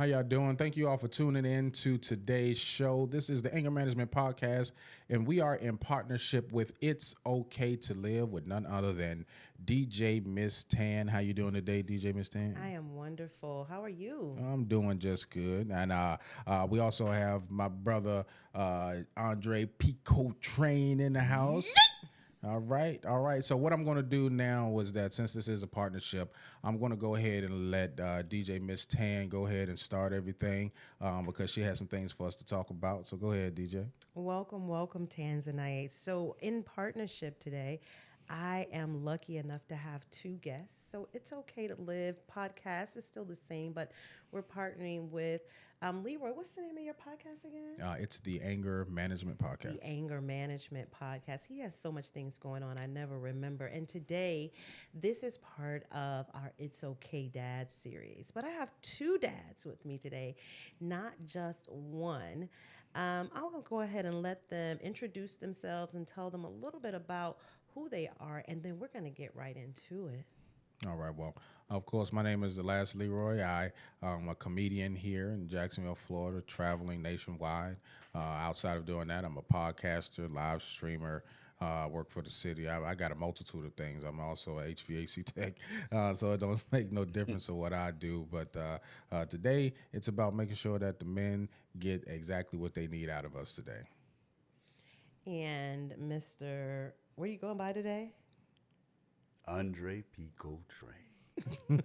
How y'all doing? Thank you all for tuning in to today's show. This is the Anger Management Podcast, and we are in partnership with It's Okay to Live with none other than DJ MsTan. How you doing today, DJ MsTan? I am wonderful. How are you? I'm doing just good, and we also have my brother Andre Peeko Train in the house. All right. So what I'm going to do now is that since this is a partnership, I'm going to go ahead and let DJ Miss Tan go ahead and start everything because she has some things for us to talk about. So go ahead, DJ. Welcome, welcome, Tanzanite. So, in partnership today, I am lucky enough to have two guests. So, it's okay to live. Podcast is still the same, but we're partnering with Leroy. What's the name of your podcast again? It's the Anger Management Podcast. The Anger Management Podcast. He has so much things going on, I never remember. And today, this is part of our It's Okay Dad series. But I have two dads with me today, not just one. I'll go ahead and let them introduce themselves and tell them a little bit about who they are, and then we're going to get right into it. All right. Well, of course, my name is the last Leroy. I'm a comedian here in Jacksonville, Florida, traveling nationwide. Outside of doing that, I'm a podcaster, live streamer. Work for the city. I got a multitude of things. I'm also a HVAC tech, so it don't make no difference of what I do. But today, it's about making sure that the men get exactly what they need out of us today. And Mr. What are you going by today? Andre Peeko Train.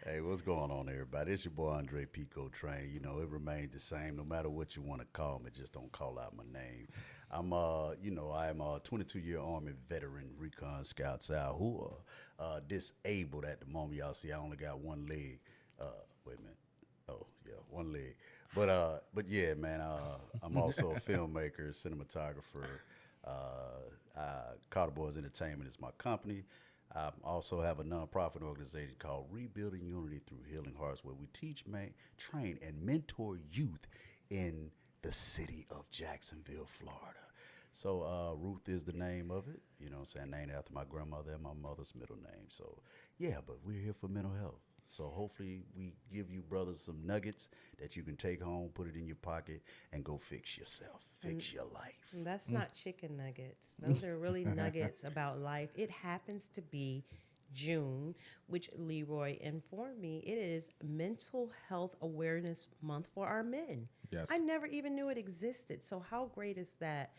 Hey, what's going on, everybody? It's your boy Andre Peeko Train. You know, it remains the same no matter what you want to call me. Just don't call out my name. I'm a 22-year Army veteran, recon scouts out who are disabled at the moment. Y'all see, I only got one leg. Wait a minute. Oh, yeah, one leg. But yeah, man. I'm also a filmmaker, cinematographer. Carter Boys Entertainment is my company. I also have a nonprofit organization called Rebuilding Unity Through Healing Hearts, where we teach, train, and mentor youth in the city of Jacksonville, Florida. So Ruth is the name of it. You know what I'm saying? Named after my grandmother and my mother's middle name. So yeah, but we're here for mental health. So hopefully we give you brothers some nuggets that you can take home, put it in your pocket, and go fix yourself, fix your life. That's not chicken nuggets. Those are really nuggets about life. It happens to be June, which Leroy informed me it is Mental Health Awareness Month for our men. Yes. I never even knew it existed. So how great is that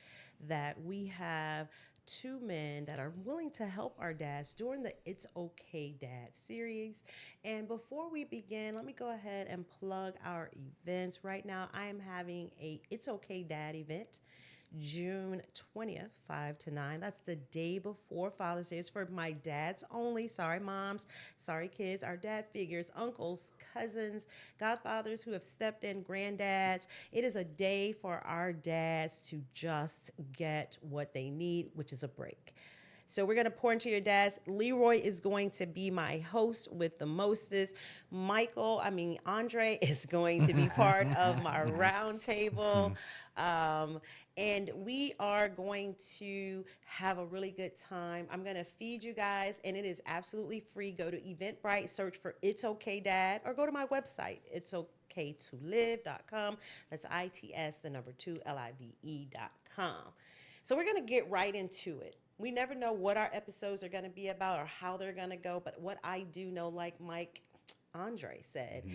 we have two men that are willing to help our dads during the It's Okay Dad series. And before we begin, let me go ahead and plug our events. Right now, I am having a It's Okay Dad event. June 20th, 5 to 9. That's the day before Father's Day. It's for my dads only. Sorry, moms. Sorry, kids. Our dad figures, uncles, cousins, godfathers who have stepped in, granddads. It is a day for our dads to just get what they need, which is a break. So we're going to pour into your dads. Leroy is going to be my host with the mostest. Andre is going to be part of my round table. Um, and we are going to have a really good time. I'm going to feed you guys, and it is absolutely free. Go to Eventbrite, search for It's Okay Dad, or go to my website, itsokaytolive.com. That's ITS, the number 2, LIVE.com. So we're going to get right into it. We never know what our episodes are going to be about or how they're going to go, but what I do know, like Andre said,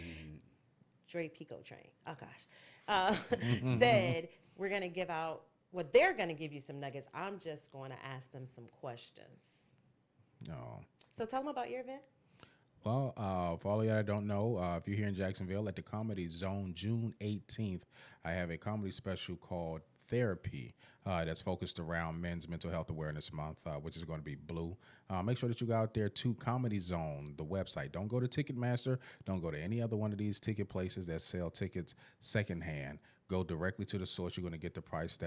Dre Pico Train, oh gosh, said we're going to give out, they're going to give you some nuggets. I'm just going to ask them some questions. No. So tell them about your event. Well, for all of y'all that don't know, if you're here in Jacksonville at the Comedy Zone, June 18th, I have a comedy special called Therapy that's focused around Men's Mental Health Awareness Month, which is going to be blue. Make sure that you go out there to Comedy Zone, the website. Don't go to Ticketmaster. Don't go to any other one of these ticket places that sell tickets secondhand. Go directly to the source. You're going to get the price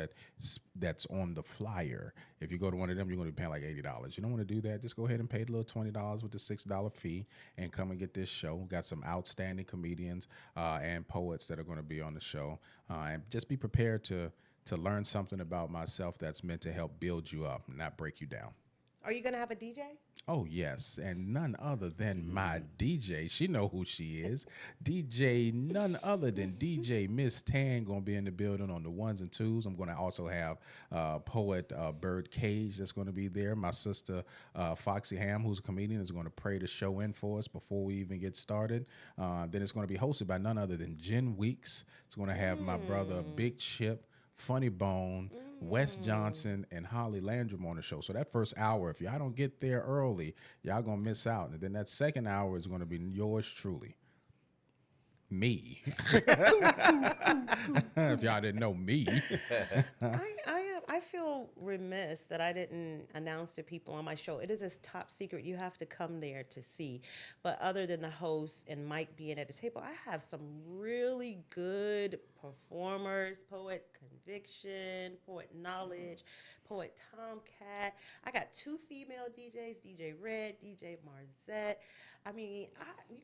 that's on the flyer. If you go to one of them, you're going to be paying like $80. You don't want to do that. Just go ahead and pay the little $20 with the $6 fee and come and get this show. We've got some outstanding comedians and poets that are going to be on the show. And just be prepared to learn something about myself that's meant to help build you up, not break you down. Are you gonna have a DJ? Oh yes, and none other than my DJ. She know who she is. DJ, none other than DJ MsTan gonna be in the building on the ones and twos. I'm gonna also have poet Bird Cage that's gonna be there. My sister Foxy Ham, who's a comedian, is gonna pray the show in for us before we even get started. Then it's gonna be hosted by none other than Jen Weeks. It's gonna have my brother Mm. Big Chip, Funny Bone, Wes Mm. Johnson, and Holly Landrum on the show. So that first hour, if y'all don't get there early, y'all gonna miss out. And then that second hour is gonna be yours truly, me. Cool, cool, cool, cool, If cool. y'all didn't know me. I feel remiss that I didn't announce to people on my show. It is a top secret. You have to come there to see. But other than the host and Mike being at the table, I have some really good performers. Poet Conviction, Poet Knowledge, Poet Tomcat. I got two female DJs, DJ Red, DJ Marzette. You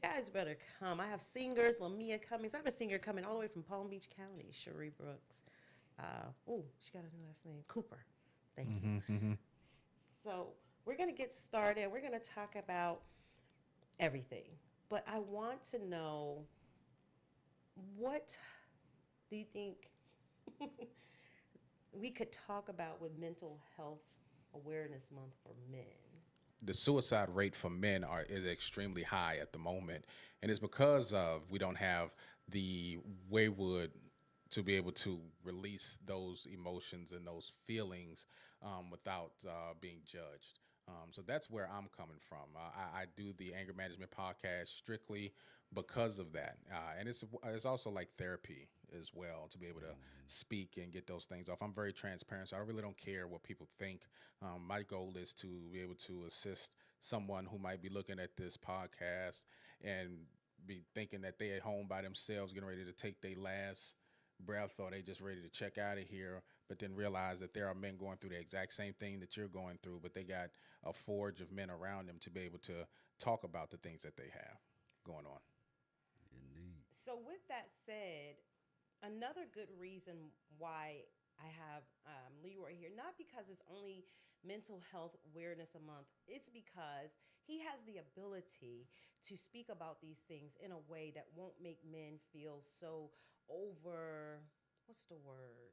guys better come. I have singers, Lamia Cummings. I have a singer coming all the way from Palm Beach County, Cherie Brooks. She got a new last name, Cooper. Thank you. So we're gonna get started. We're gonna talk about everything, but I want to know, what do you think we could talk about with Mental Health Awareness Month for men? The suicide rate for men is extremely high at the moment, and it's because of we don't have the waywood to be able to release those emotions and those feelings without being judged. So that's where I'm coming from. I do the anger management podcast strictly because of that, and it's also like therapy as well to be able to speak and get those things off. I'm very transparent, so I really don't care what people think. My goal is to be able to assist someone who might be looking at this podcast and be thinking that they at home by themselves, getting ready to take their last breath, or they just ready to check out of here, but then realize that there are men going through the exact same thing that you're going through, but they got a forge of men around them to be able to talk about the things that they have going on. Indeed. So, with that said, another good reason why I have Leroy here, not because it's only Mental Health Awareness a month, it's because he has the ability to speak about these things in a way that won't make men feel so over, what's the word?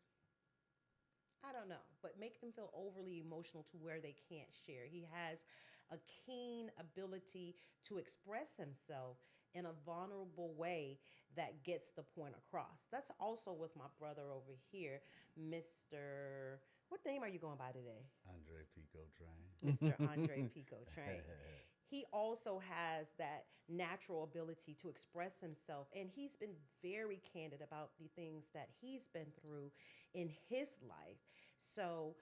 I don't know, but make them feel overly emotional to where they can't share. He has a keen ability to express himself in a vulnerable way that gets the point across. That's also with my brother over here, Mr. What name are you going by today? Andre Pico Train. Mr. Andre Pico Train. He also has that natural ability to express himself, and he's been very candid about the things that he's been through in his life. So,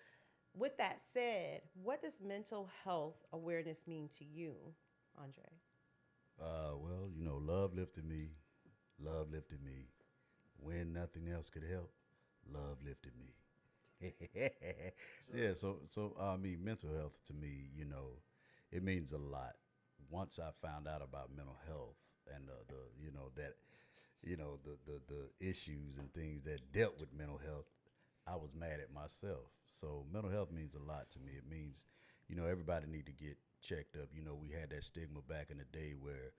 with that said, what does mental health awareness mean to you, Andre? Well, love lifted me. Love lifted me. When nothing else could help, love lifted me. Yeah, so I mean, mental health to me, it means a lot. Once I found out about mental health and the that the issues and things that dealt with mental health, I was mad at myself. So mental health means a lot to me. It means, everybody need to get checked up. We had that stigma back in the day where,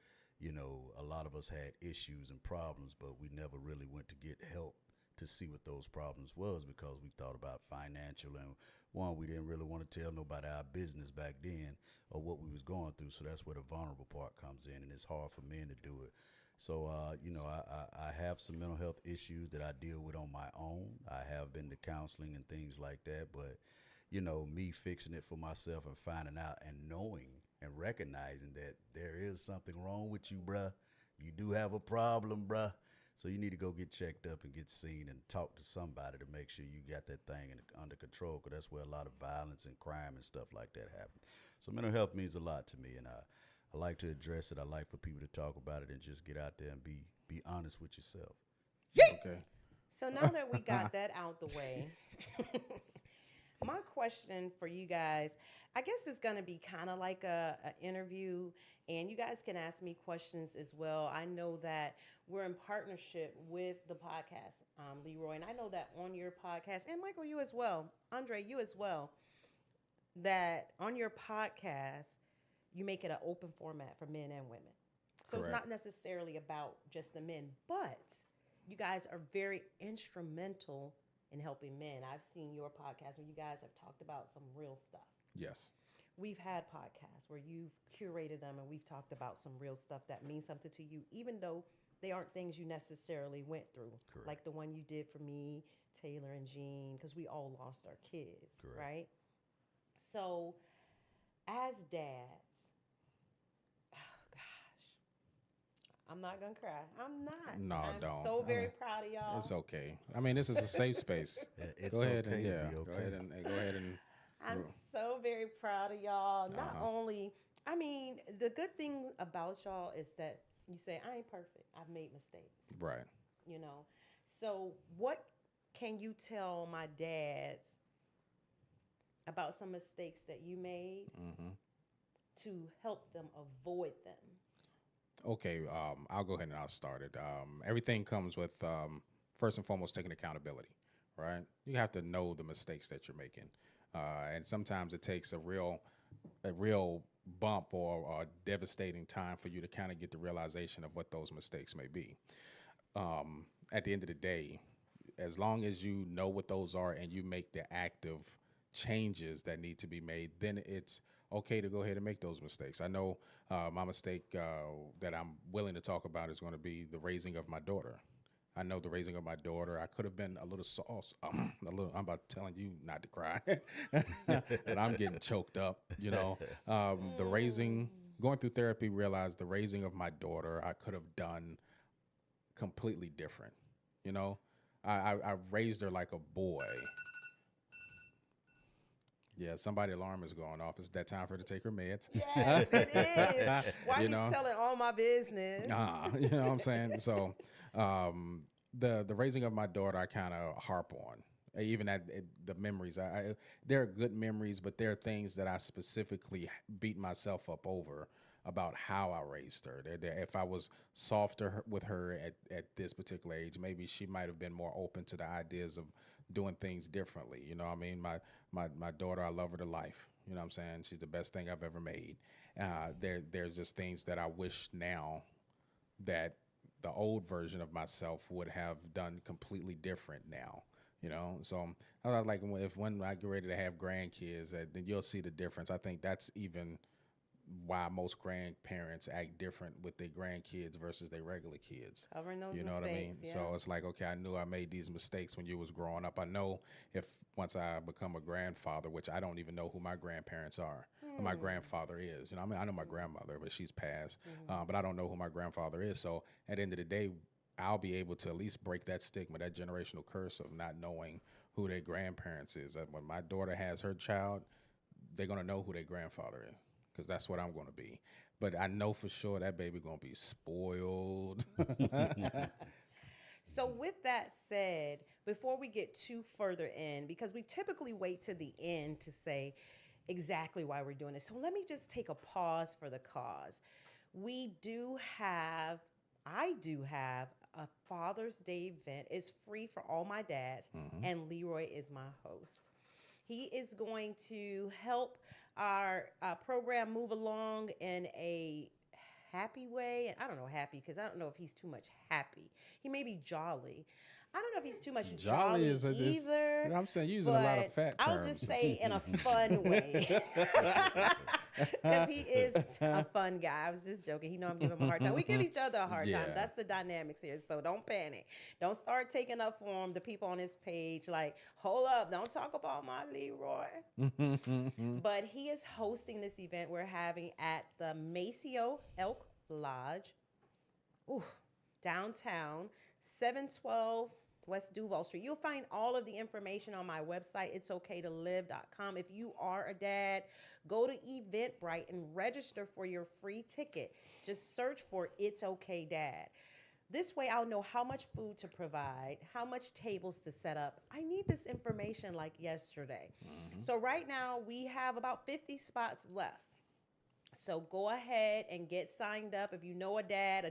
a lot of us had issues and problems, but we never really went to get help to see what those problems was because we thought about financial, and one, we didn't really want to tell nobody our business back then or what we was going through. So that's where the vulnerable part comes in, and it's hard for men to do it. So, I have some mental health issues that I deal with on my own. I have been to counseling and things like that, but me fixing it for myself and finding out and knowing and recognizing that there is something wrong with you, bruh. You do have a problem, bruh. So you need to go get checked up and get seen and talk to somebody to make sure you got that thing under control, because that's where a lot of violence and crime and stuff like that happen. So mental health means a lot to me, and I like to address it. I like for people to talk about it and just get out there and be honest with yourself. Okay. So, now that we got that out the way, my question for you guys, I guess it's going to be kind of like a interview, and you guys can ask me questions as well. I know that we're in partnership with the podcast, Leroy, and I know that on your podcast, and Michael, you as well, Andre, you as well. that on your podcast, you make it an open format for men and women. So it's Correct. not necessarily about just the men, but you guys are very instrumental in helping men. I've seen your podcast where you guys have talked about some real stuff. Yes. We've had podcasts where you've curated them and we've talked about some real stuff that means something to you, even though they aren't things you necessarily went through. Correct. Like the one you did for me, Taylor, and Jean, because we all lost our kids, Correct. right? So, as dads, oh gosh, I'm not gonna cry. I'm not. No, I'm don't. so I very mean, proud of y'all. it's okay. I mean, this is a safe space. Yeah, it's Go ahead okay and to yeah, be go okay. ahead and go ahead and. I'm so very proud of y'all. Not Uh-huh. only, I mean, the good thing about y'all is that you say, I ain't perfect. I've made mistakes, Right. you know? So, what can you tell my dads about some mistakes that you made Hmm. to help them avoid them? Okay. I'll go ahead and I'll start it. Everything comes with first and foremost taking accountability. Right. You have to know the mistakes that you're making, and sometimes it takes a real bump or devastating time for you to kind of get the realization of what those mistakes may be. At the end of the day, as long as you know what those are and you make the active changes that need to be made, then it's okay to go ahead and make those mistakes. I know my mistake that I'm willing to talk about is going to be the raising of my daughter. I know the raising of my daughter. I could have been a little sauce, a little. I'm about telling you not to cry, but I'm getting choked up. The raising, going through therapy, realized the raising of my daughter, I could have done completely different. You know, I raised her like a boy. Yeah, somebody alarm is going off. It's that time for her to take her meds. Yes, it is. Why you you know, telling all my business? you know what I'm saying? So, um, the raising of my daughter, I kind of harp on. Even the memories, there are good memories, but there are things that I specifically beat myself up over about how I raised her. If I was softer with her at this particular age, maybe she might have been more open to the ideas of doing things differently. You know what I mean? My daughter, I love her to life. You know what I'm saying? She's the best thing I've ever made. There's just things that I wish now that the old version of myself would have done completely different now. So I was like, if when I get ready to have grandkids, then you'll see the difference. I think that's even why most grandparents act different with their grandkids versus their regular kids. Covering those You know what I mean? mistakes, yeah. So it's like, okay, I knew I made these mistakes when you was growing up. I know if once I become a grandfather, which I don't even know who my grandparents are, or my grandfather is. I mean, I know my grandmother, but she's passed. But I don't know who my grandfather is. So at the end of the day, I'll be able to at least break that stigma, that generational curse of not knowing who their grandparents is. When my daughter has her child, they're gonna know who their grandfather is because that's what I'm gonna be. But I know for sure that baby gonna be spoiled. So, with that said, before we get too further in, because we typically wait to the end to say exactly why we're doing this. So, let me just take a pause for the cause. We do have, I do have a Father's Day event. It's free for all my dads, and Leroy is my host. He is going to help our program move along in a happy way. And I don't know happy because I don't know if he's too much happy. He may be jolly. I don't know if he's too much Jolly jolly is either. I'm saying using a lot of But fat I'll terms. just say in a fun way. Because he is a fun guy. I was just joking. He know I'm giving him a hard time. We give each other a hard time. Yeah. That's the dynamics here. So don't panic. Don't start taking up for him. The people on his page, like, hold up. Don't talk about my Leroy. But he is hosting this event we're having at the Maceo Elk Lodge, ooh, downtown, 712 West Duval Street. You'll find all of the information on my website, itsokaytolive.com. If you are a dad, go to Eventbrite and register for your free ticket. Just search for It's Okay Dad. This way I'll know how much food to provide, how much tables to set up. I need this information like yesterday. So right now we have about 50 spots left. So go ahead and get signed up if you know a dad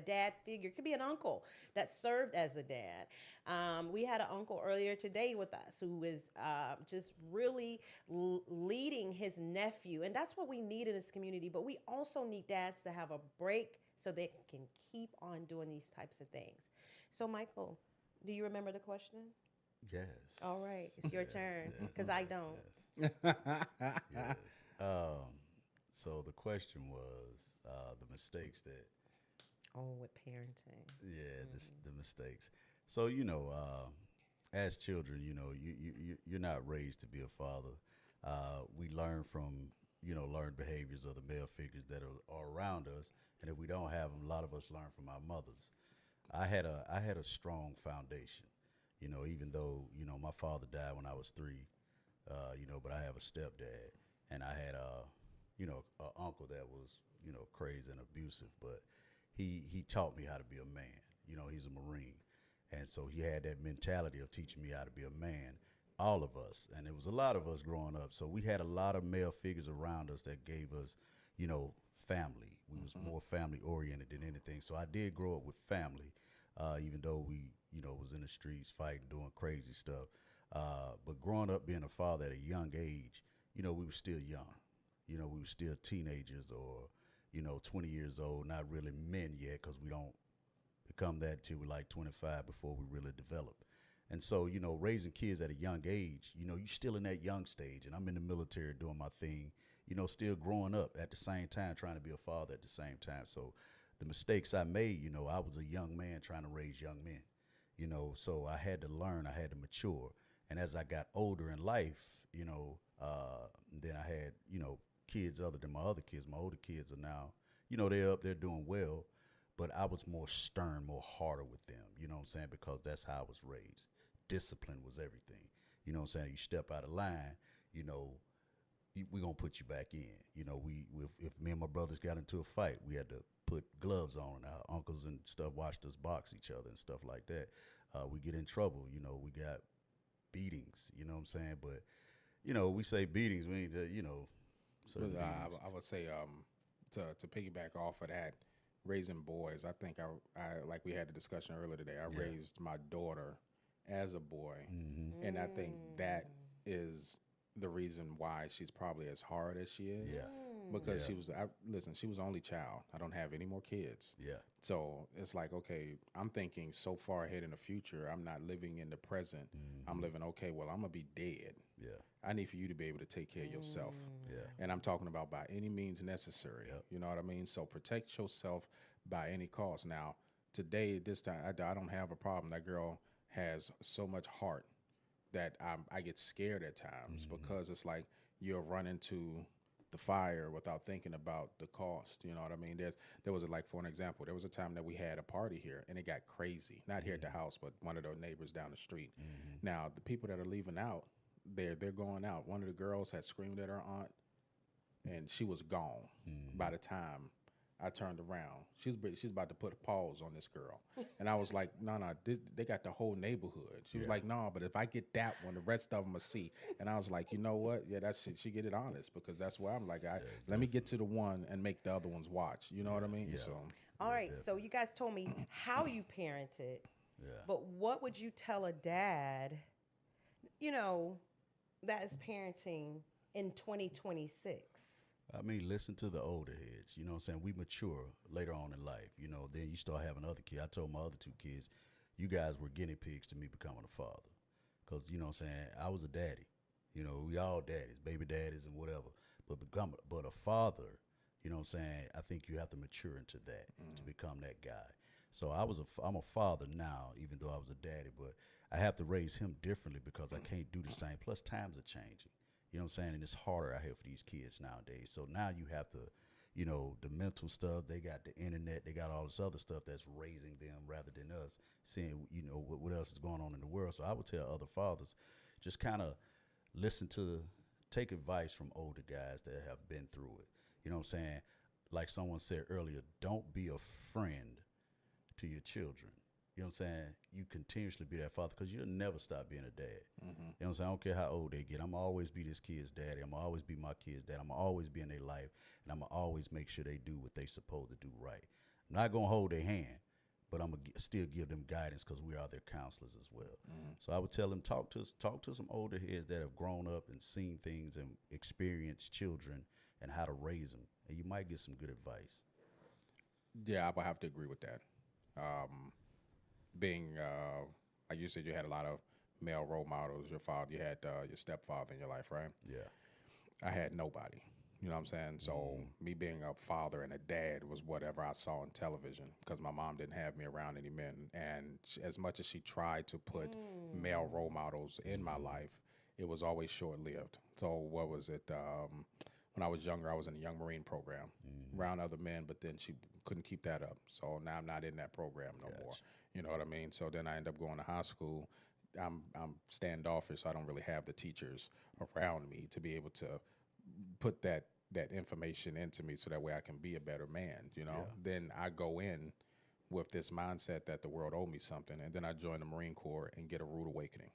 figure. It could be an uncle that served as a dad. We had an uncle earlier today with us who is just really leading his nephew. And that's what we need in this community. But we also need dads to have a break so they can keep on doing these types of things. So, Michael, do you remember the question? Yes. All right, it's your Yes, turn yes, because I yes, don't. yes. So the question was the mistakes that, Oh, with parenting. yeah, the mistakes. So as children, you're not raised to be a father. We learn from learned behaviors of the male figures that are around us, and if we don't have them, a lot of us learn from our mothers. I had a strong foundation, even though my father died when I was 3, but I have a stepdad, and I had an uncle that was crazy and abusive, but he taught me how to be a man. He's a Marine, and so he had that mentality of teaching me how to be a man. All of us, and it was a lot of us growing up. So we had a lot of male figures around us that gave us, family. We was more family oriented than anything. So I did grow up with family, even though we, was in the streets fighting, doing crazy stuff. But growing up being a father at a young age, we were still young. We were still teenagers or, 20 years old, not really men yet because we don't become that till we're like 25 before we really develop. And so, raising kids at a young age, you're still in that young stage. And I'm in the military doing my thing, still growing up at the same time, trying to be a father at the same time. So the mistakes I made, I was a young man trying to raise young men, so I had to learn, I had to mature. And as I got older in life, then I had, kids other than my other kids. My older kids are now, they're up there doing well, but I was more stern, more harder with them, you know what I'm saying? Because that's how I was raised. Discipline was everything. You know what I'm saying? You step out of line, we're going to put you back in. If me and my brothers got into a fight, we had to put gloves on. Our uncles and stuff watched us box each other and stuff like that. We get in trouble, we got beatings, you know what I'm saying? But, we say beatings, we need to, certain But, beatings. I would say to piggyback off of that, raising boys. I think I like we had a discussion earlier today. I Yeah. raised my daughter as a boy, Mm-hmm. and I think that is the reason why she's probably as hard as she is. Yeah. Because Yeah. she was the only child. I don't have any more kids. Yeah. So it's like, okay, I'm thinking so far ahead in the future. I'm not living in the present. I'm Mm-hmm. living, okay, well, I'm going to be dead. Yeah. I need for you to be able to take care of yourself. Yeah. And I'm talking about by any means necessary. Yep. You know what I mean? So protect yourself by any cost. Now, today, this time, I don't have a problem. That girl has so much heart that I get scared at times because it's like you'll run into the fire without thinking about the cost. You know what I mean? There was like, for an example, there was a time that we had a party here and it got crazy. Not here at the house, but one of the neighbors down the street. Now the people that are leaving out, they're going out. One of the girls had screamed at her aunt and she was gone by the time I turned around. She's about to put a pause on this girl, and I was like, no, they got the whole neighborhood. She was Yeah. like, no, but if I get that one, the rest of them will see. And I was like, you know what? Yeah, that's it. She get it honest because that's where I'm like, let me get to the one and make the other ones watch. You know what I mean? Yeah. So All right, so definitely. you guys told me how you parented, Yeah. but what would you tell a dad, you know, that is parenting in 2026? I mean, listen to the older heads. You know what I'm saying? We mature later on in life. Then you start having other kids. I told my other 2 kids, you guys were guinea pigs to me becoming a father. Because, you know what I'm saying? I was a daddy. We all daddies, baby daddies and whatever. But a father, you know what I'm saying? I think you have to mature into that to become that guy. So I'm a father now, even though I was a daddy, but I have to raise him differently because I can't do the same. Plus, times are changing. You know what I'm saying? And it's harder out here for these kids nowadays. So now you have to, the mental stuff, they got the internet, they got all this other stuff that's raising them rather than us seeing, what else is going on in the world. So I would tell other fathers, just kind of take advice from older guys that have been through it. You know what I'm saying? Like someone said earlier, don't be a friend to your children. You know what I'm saying? You continuously be that father because you'll never stop being a dad. Mm-hmm. You know what I'm saying? I don't care how old they get. I'm going to always be this kid's daddy. I'm going to always be my kid's dad. I'm going to always be in their life. And I'm going to always make sure they do what they supposed to do right. I'm not going to hold their hand, but I'm going to still give them guidance because we are their counselors as well. Mm-hmm. So I would tell them, talk to some older heads that have grown up and seen things and experienced children and how to raise them. And you might get some good advice. Yeah, I would have to agree with that. Being, like you said, you had a lot of male role models. Your father, you had your stepfather in your life, right? Yeah. I had nobody. You know what I'm saying? So me being a father and a dad was whatever I saw on television because my mom didn't have me around any men. And as much as she tried to put male role models in my life, it was always short-lived. So what was it? When I was younger, I was in a young Marine program around other men, but then she couldn't keep that up. So now I'm not in that program no more. You know what I mean? So then I end up going to high school. I'm standoffish, so I don't really have the teachers around me to be able to put that information into me so that way I can be a better man, you know? Yeah. Then I go in with this mindset that the world owed me something, and then I join the Marine Corps and get a rude awakening.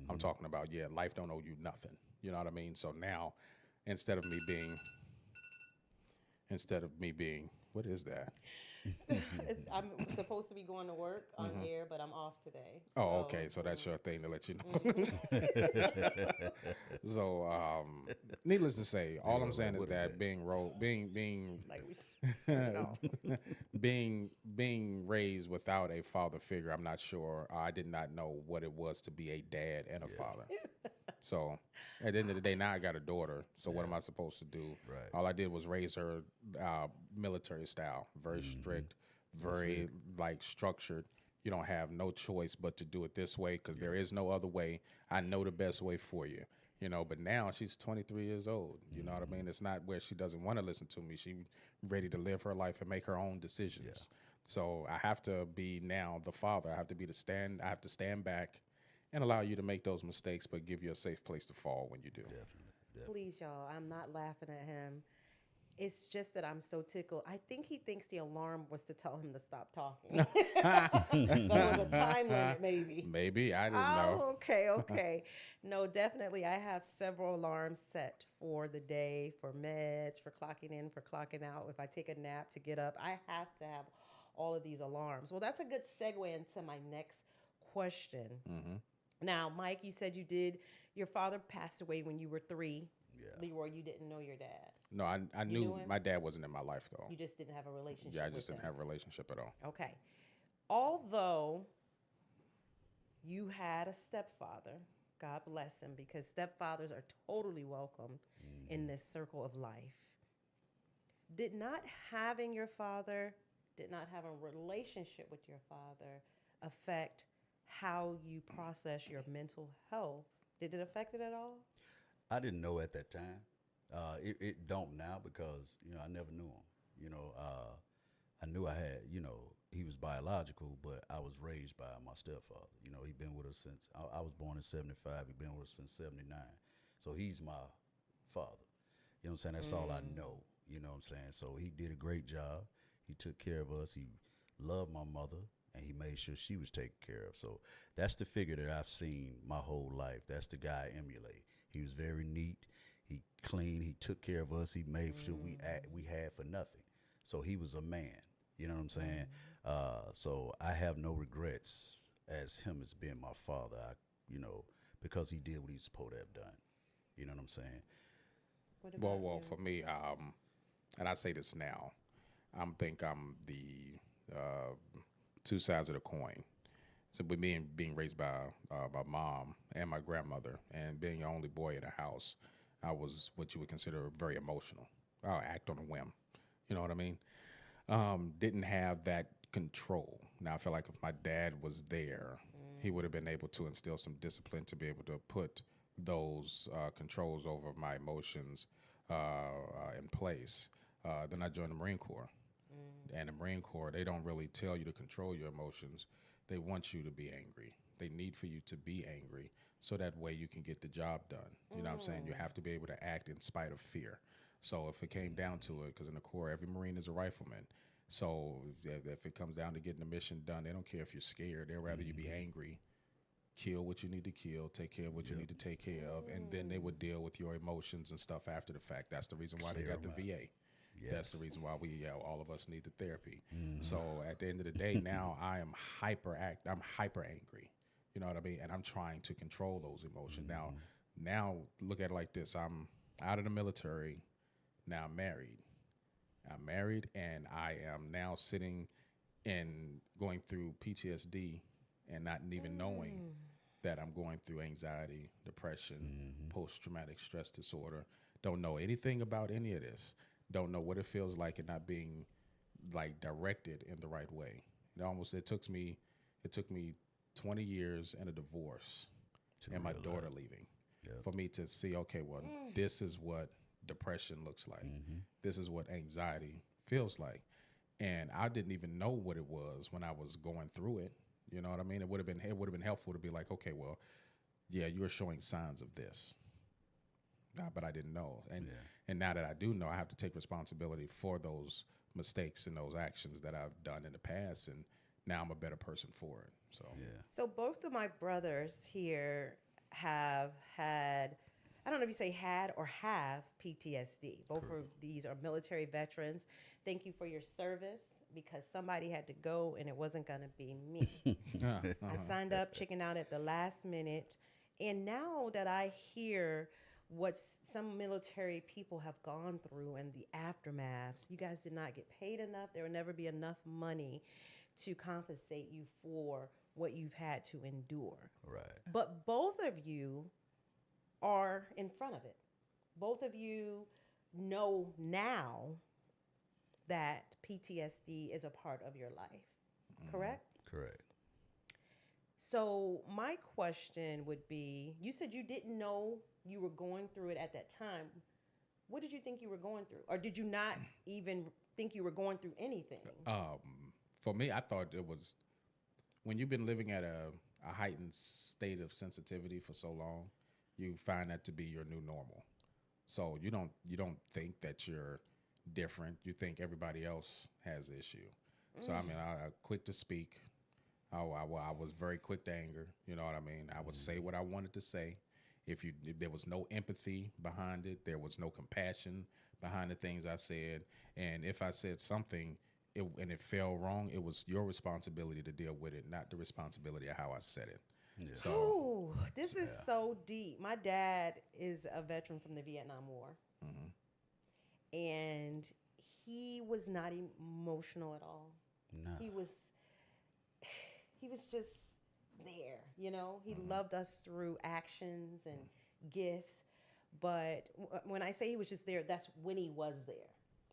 I'm talking about, life don't owe you nothing. You know what I mean? So now, instead of me being, what is that? I'm supposed to be going to work on air, but I'm off today. Oh, okay. So that's your thing to let you know. So, needless to say, all I'm saying is what is that that? being Like we turn it off. being raised without a father figure, I'm not sure. I did not know what it was to be a dad and a father. So, at the end of the day, now I got a daughter. So, what am I supposed to do? Right. All I did was raise her military style, very strict, very like structured. You don't have no choice but to do it this way because there is no other way. I know the best way for you. You know, but now she's 23 years old. You know what I mean? It's not where she doesn't want to listen to me. She's ready to live her life and make her own decisions. So I have to be now the father. I have to be I have to stand back and allow you to make those mistakes, but give you a safe place to fall when you do. Definitely. Please, y'all, I'm not laughing at him. It's just that I'm so tickled. I think he thinks the alarm was to tell him to stop talking. There was a time limit, maybe. Maybe I didn't know. Oh, okay, okay. No, definitely. I have several alarms set for the day, for meds, for clocking in, for clocking out. If I take a nap to get up, I have to have all of these alarms. Well, that's a good segue into my next question. Hmm. Now, Mike, you said your father passed away when you were 3. Yeah. Leroy, you didn't know your dad. No, I You knew knew him? my dad wasn't in my life though. You just didn't have a relationship Yeah, I with just didn't him. have a relationship at all. Okay. Although you had a stepfather, God bless him, because stepfathers are totally welcome in this circle of life. Did not having your father, did not having a relationship with your father affect how you process your mental health? Did it affect it at all? I didn't know at that time. It don't now because I never knew him. I knew I had he was biological, but I was raised by my stepfather. He been with us since I was born in '75. He been with us since '79, so he's my father. You know what I'm saying? That's all I know. You know what I'm saying? So he did a great job. He took care of us. He loved my mother, and he made sure she was taken care of. So that's the figure that I've seen my whole life. That's the guy I emulate. He was very neat. He clean. He took care of us. He made sure we had for nothing. So he was a man. You know what I'm saying? So I have no regrets as him as being my father. Because he did what he was supposed to have done. You know what I'm saying? What about Well, you? for me, and I say this now, I'm the two sides of the coin. So with being raised by my mom and my grandmother, and being the only boy in the house, I was what you would consider very emotional. I'll act on a whim. You know what I mean? Didn't have that control. Now I feel like if my dad was there, he would have been able to instill some discipline to be able to put those controls over my emotions in place. Then I joined the Marine Corps. And the Marine Corps, they don't really tell you to control your emotions. They want you to be angry. They need for you to be angry so that way you can get the job done. You know what I'm saying? You have to be able to act in spite of fear. So if it came down to it, because in the Corps, every Marine is a rifleman. So if it comes down to getting the mission done, they don't care if you're scared. They'd rather you be angry, kill what you need to kill, take care of what you need to take care of, and then they would deal with your emotions and stuff after the fact. That's the reason why they Clear got the 'em out. VA. That's the Yes. reason why all of us need the therapy. So at the end of the day, now I'm hyper angry. You know what I mean? And I'm trying to control those emotions. Now look at it like this. I'm out of the military. Now I'm married. I'm married and I am now sitting and going through PTSD and not even knowing that I'm going through anxiety, depression, post traumatic stress disorder. Don't know anything about any of this. Don't know what it feels like and not being like directed in the right way. It took me 20 years and a divorce To and my realize. daughter leaving Yep. for me to see, okay, well, this is what depression looks like. This is what anxiety feels like. And I didn't even know what it was when I was going through it. You know what I mean? It would have been helpful to be like, okay, well, yeah, you're showing signs of this. But I didn't know. And now that I do know, I have to take responsibility for those mistakes and those actions that I've done in the past and now I'm a better person for it. So Yeah. So both of my brothers here have had, I don't know if you say had or have PTSD. Both of these are military veterans. Thank you for your service because somebody had to go and it wasn't going to be me. I signed up, chicken out at the last minute. And now that I hear what some military people have gone through and the aftermaths, you guys did not get paid enough. There will never be enough money to compensate you for what you've had to endure. Right. But both of you are in front of it. Both of you know now that PTSD is a part of your life, correct? Correct. So, my question would be, you said you didn't know you were going through it at that time. What did you think you were going through? Or did you not even think you were going through anything? For me, I thought it was when you've been living at a heightened state of sensitivity for so long, you find that to be your new normal. So you don't think that you're different. You think everybody else has the issue. So I mean, I quick to speak. I was very quick to anger. You know what I mean? I would say what I wanted to say. If there was no empathy behind it, there was no compassion behind the things I said, and if I said something and it fell wrong, it was your responsibility to deal with it, not the responsibility of how I said it. Yeah. So Ooh, this is so deep. My dad is a veteran from the Vietnam War, and he was not emotional at all. No. He was he was just there, you know. He loved us through actions and gifts, but when I say he was just there, that's when he was there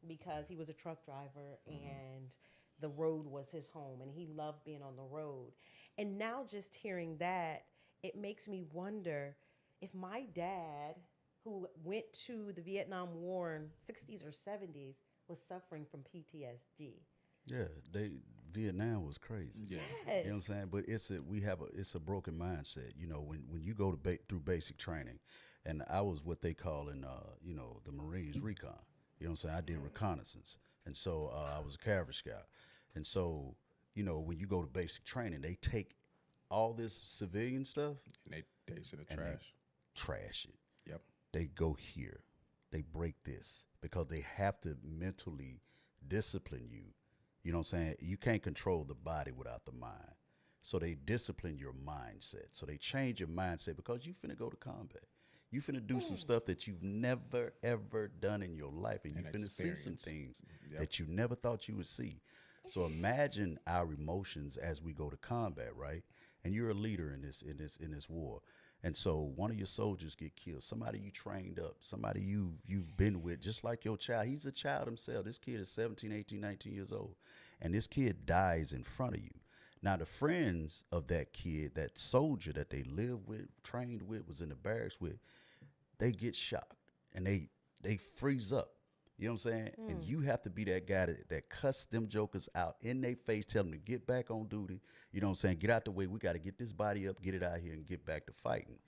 because he was a truck driver and the road was his home and he loved being on the road. And now just hearing that, it makes me wonder if my dad who went to the Vietnam War in 60s or 70s was suffering from PTSD. Yeah, Vietnam was crazy. yeah, Yes. You know what I'm saying? But it's a broken mindset. You know, when you go to through basic training, and I was what they call in the Marines recon. You know what I'm saying? I did reconnaissance, and so I was a cavalry scout, and so when you go to basic training, they take all this civilian stuff and they in the and they trash. trash it. Yep. They go here, they break this because they have to mentally discipline you. You know what I'm saying? You can't control the body without the mind. So they discipline your mindset. So they change your mindset because you finna go to combat. You finna do some stuff that you've never ever done in your life, and you And finna see some experience. things Yep. that you never thought you would see. So imagine our emotions as we go to combat, right? And you're a leader in this war. And so one of your soldiers get killed, somebody you trained up, somebody you've been with, just like your child. He's a child himself. This kid is 17, 18, 19 years old. And this kid dies in front of you. Now the friends of that kid, that soldier that they lived with, trained with, was in the barracks with, they get shocked and they freeze up. You know what I'm saying? And you have to be that guy that cuss them jokers out in their face, tell them to get back on duty. You know what I'm saying? Get out the way. We got to get this body up, get it out here, and get back to fighting.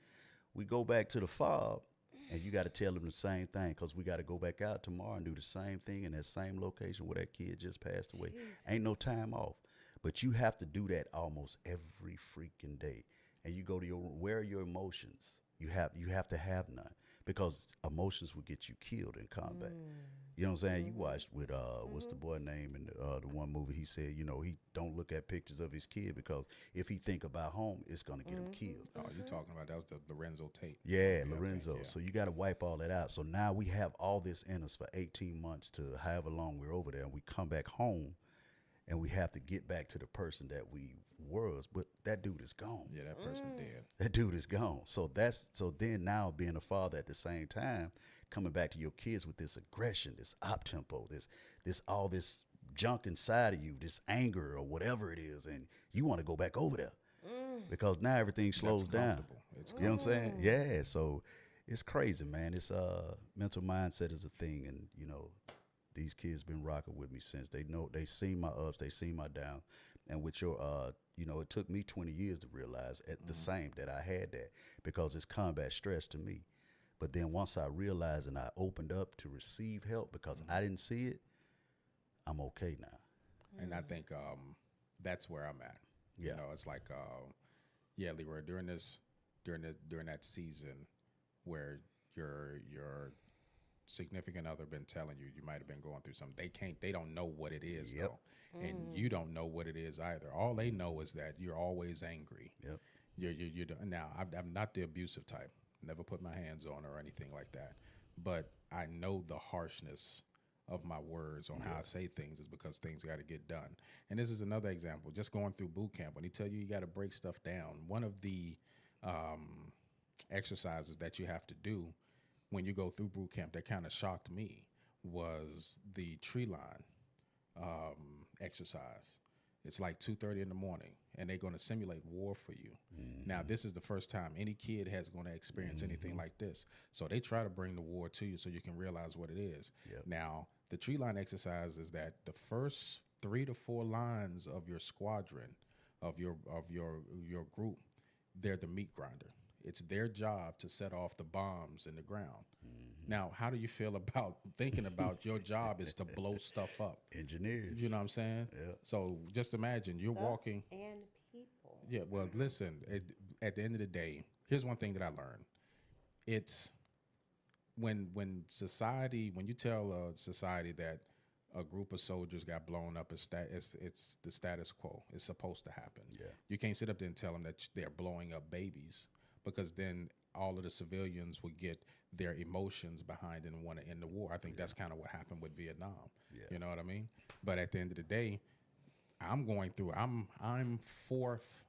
We go back to the fob, And you got to tell them the same thing because we got to go back out tomorrow and do the same thing in that same location where that kid just passed away. Jesus. Ain't no time off. But you have to do that almost every freaking day. And you go to where are your emotions? You have to have none because emotions will get you killed in combat. You know what I'm saying? You watched with what's the boy name in the one movie? He said, he don't look at pictures of his kid because if he think about home, it's gonna get him killed. Oh, you talking about that was the Lorenzo Tate? Yeah, movie, I think, Lorenzo. yeah. So you got to wipe all that out. So now we have all this in us for 18 months to however long we're over there, and we come back home, and we have to get back to the person that we was. But that dude is gone. Yeah, that person dead. That dude is gone. So then now being a father at the same time, coming back to your kids with this aggression, this op tempo, this junk inside of you, this anger or whatever it is, and you want to go back over there because now everything slows That's down. comfortable. It's You know what I'm saying? Yeah. So it's crazy, man. It's mental mindset is a thing, and these kids been rocking with me since they seen my ups, they seen my downs, and with your it took me 20 years to realize at the same that I had that because it's combat stress to me. But then once I realized and I opened up to receive help because I didn't see it, I'm okay now. And I think that's where I'm at. Yeah. It's like, yeah, Leroy, during that season where your significant other been telling you might have been going through something, they don't know what it is Yep. though, and you don't know what it is either. All they know is that you're always angry. Yep. You now I'm not the abusive type. Never put my hands on her or anything like that, but I know the harshness of my words on how I say things is because things got to get done. And this is another example. Just going through boot camp, when he tell you got to break stuff down, one of the exercises that you have to do when you go through boot camp that kind of shocked me was the tree line exercise. It's like 2:30 in the morning, and they're going to simulate war for you. Now, this is the first time any kid has going to experience anything like this. So they try to bring the war to you so you can realize what it is. Yep. Now, the tree line exercise is that the first 3 to 4 lines of your squadron, of your group, they're the meat grinder. It's their job to set off the bombs in the ground. Now, how do you feel about thinking about your job is to blow stuff up? Engineers. You know what I'm saying? Yeah. So just imagine you're Stuff walking. and people. Yeah, well, listen, at the end of the day, here's one thing that I learned. It's when you tell a society that a group of soldiers got blown up, it's the status quo. It's supposed to happen. Yeah. You can't sit up there and tell them that they're blowing up babies because then all of the civilians would get their emotions behind and want to end the war. I think that's kind of what happened with Vietnam. Yeah. You know what I mean? But at the end of the day, I'm fourth,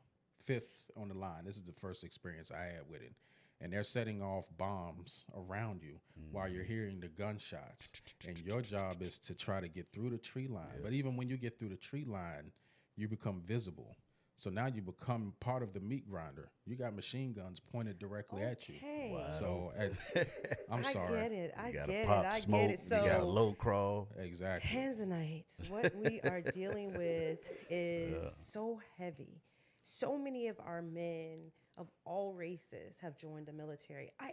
fifth on the line. This is the first experience I had with it. And they're setting off bombs around you while you're hearing the gunshots. And your job is to try to get through the tree line. But even when you get through the tree line, you become visible. So now you become part of the meat grinder. You got machine guns pointed directly at you. Okay. Wow. So I'm I sorry. get it. I You get got to it. pop I smoke. get it. So You got to low crawl. Exactly. Tanzanites, what we are dealing with is so heavy. So many of our men of all races have joined the military. I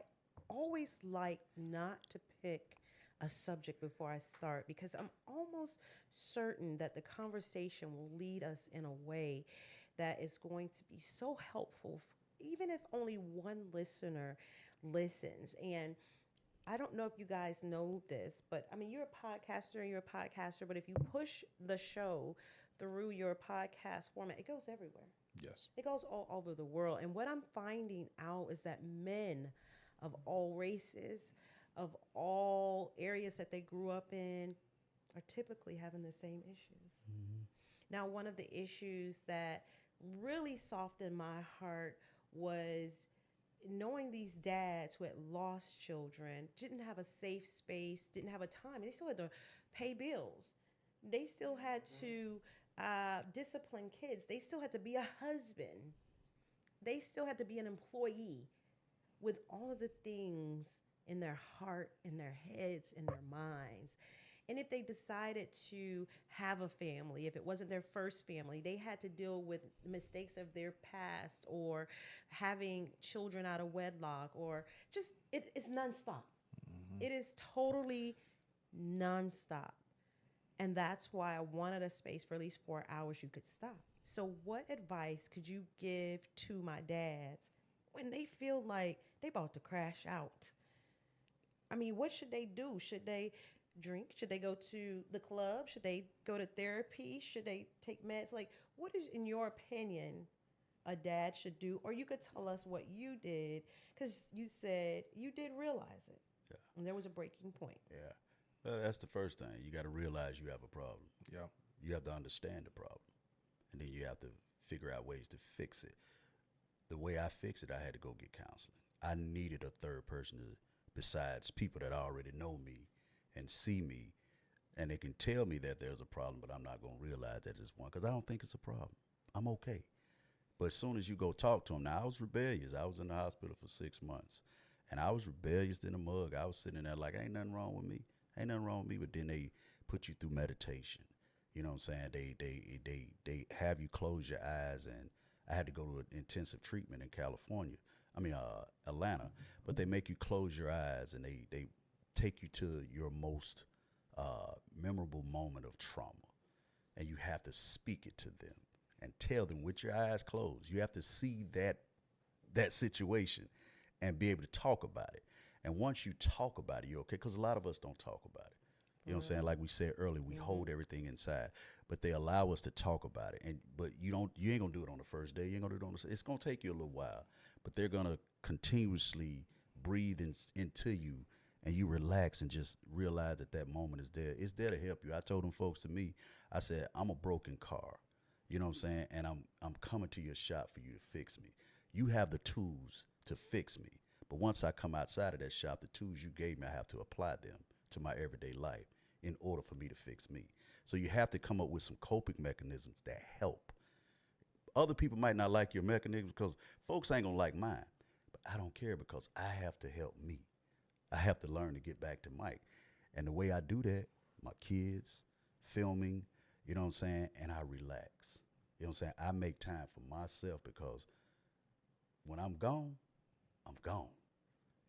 always like not to pick a subject before I start because I'm almost certain that the conversation will lead us in a way that is going to be so helpful, even if only one listener listens. And I don't know if you guys know this, but I mean, you're a podcaster, but if you push the show through your podcast format, it goes everywhere. Yes. It goes all over the world. And what I'm finding out is that men of all races, of all areas that they grew up in, are typically having the same issues. Now, one of the issues that really softened my heart was knowing these dads who had lost children, didn't have a safe space, didn't have a time. They still had to pay bills. They still had to discipline kids. They still had to be a husband. They still had to be an employee with all of the things in their heart, in their heads, in their minds. And if they decided to have a family, if it wasn't their first family, they had to deal with the mistakes of their past or having children out of wedlock or just, it's nonstop. Hmm. It is totally nonstop. And that's why I wanted a space for at least 4 hours you could stop. So, what advice could you give to my dads when they feel like they about to crash out? I mean, what should they do? Should they drink? Should they go to the club? Should they go to therapy? Should they take meds? Like, what is, in your opinion, a dad should do? Or you could tell us what you did because you said you did realize it. Yeah. And there was a breaking point. Yeah. Well, that's the first thing. You got to realize you have a problem. Yeah. You have to understand the problem. And then you have to figure out ways to fix it. The way I fixed it, I had to go get counseling. I needed a third person to, besides people that already know me and see me, and they can tell me that there's a problem, but I'm not going to realize that it's one because I don't think it's a problem. I'm okay. But as soon as you go talk to them, now I was rebellious. I was in the hospital for 6 months, and I was rebellious in the mug. I was sitting there like, ain't nothing wrong with me. Ain't nothing wrong with me. But then they put you through meditation. You know what I'm saying? They have you close your eyes, and I had to go to an intensive treatment in California. Atlanta. But they make you close your eyes, and they take you to your most memorable moment of trauma, and you have to speak it to them and tell them with your eyes closed. You have to see that situation and be able to talk about it. And once you talk about it, you're okay. Because a lot of us don't talk about it. You know what I'm saying? Like we said earlier, we hold everything inside, but they allow us to talk about it. But you ain't gonna do it on the first day. You ain't gonna do it it's gonna take you a little while, but they're gonna continuously breathe into you, and you relax and just realize that moment is there. It's there to help you. I told them folks to me, I said, I'm a broken car. You know what I'm saying? And I'm coming to your shop for you to fix me. You have the tools to fix me. But once I come outside of that shop, the tools you gave me, I have to apply them to my everyday life in order for me to fix me. So you have to come up with some coping mechanisms that help. Other people might not like your mechanisms because folks ain't gonna like mine. But I don't care because I have to help me. I have to learn to get back to Mike. And the way I do that, my kids, filming, you know what I'm saying, and I relax. You know what I'm saying? I make time for myself because when I'm gone, I'm gone.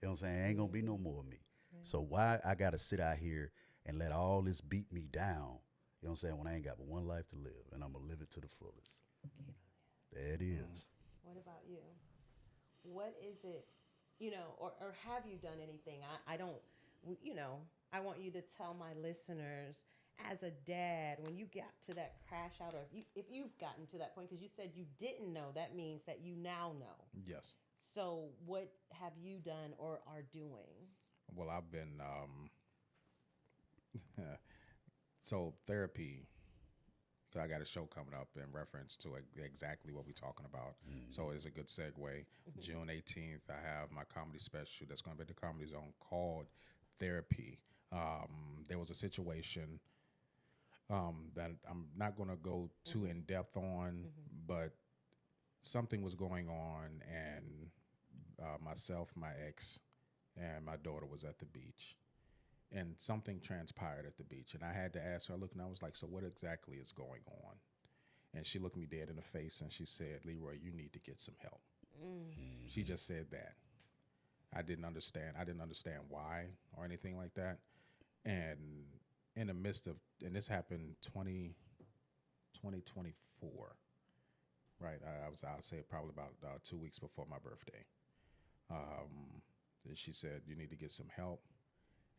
You know what I'm saying? Ain't gonna be no more of me. So why I gotta sit out here and let all this beat me down, you know what I'm saying, when I ain't got but one life to live, and I'm gonna live it to the fullest. There it is. What about you? What is it, or have you done anything? I don't, I want you to tell my listeners as a dad, when you got to that crash out, or if you've gotten to that point, because you said you didn't know, that means that you now know. Yes. So what have you done or are doing? Well, I've been so therapy. I got a show coming up in reference to exactly what we're talking about. So it's a good segue. June 18th, I have my comedy special that's going to be at the Comedy Zone called Therapy. There was a situation that I'm not going to go too in depth on, but something was going on, and myself, my ex, and my daughter was at the beach. And something transpired at the beach. And I had to ask her, I looked and I was like, so what exactly is going on? And she looked me dead in the face and she said, Leroy, you need to get some help. She just said that. I didn't understand. I didn't understand why or anything like that. And in the midst of, and this happened 2024, right? I'll say probably about 2 weeks before my birthday. And she said, you need to get some help.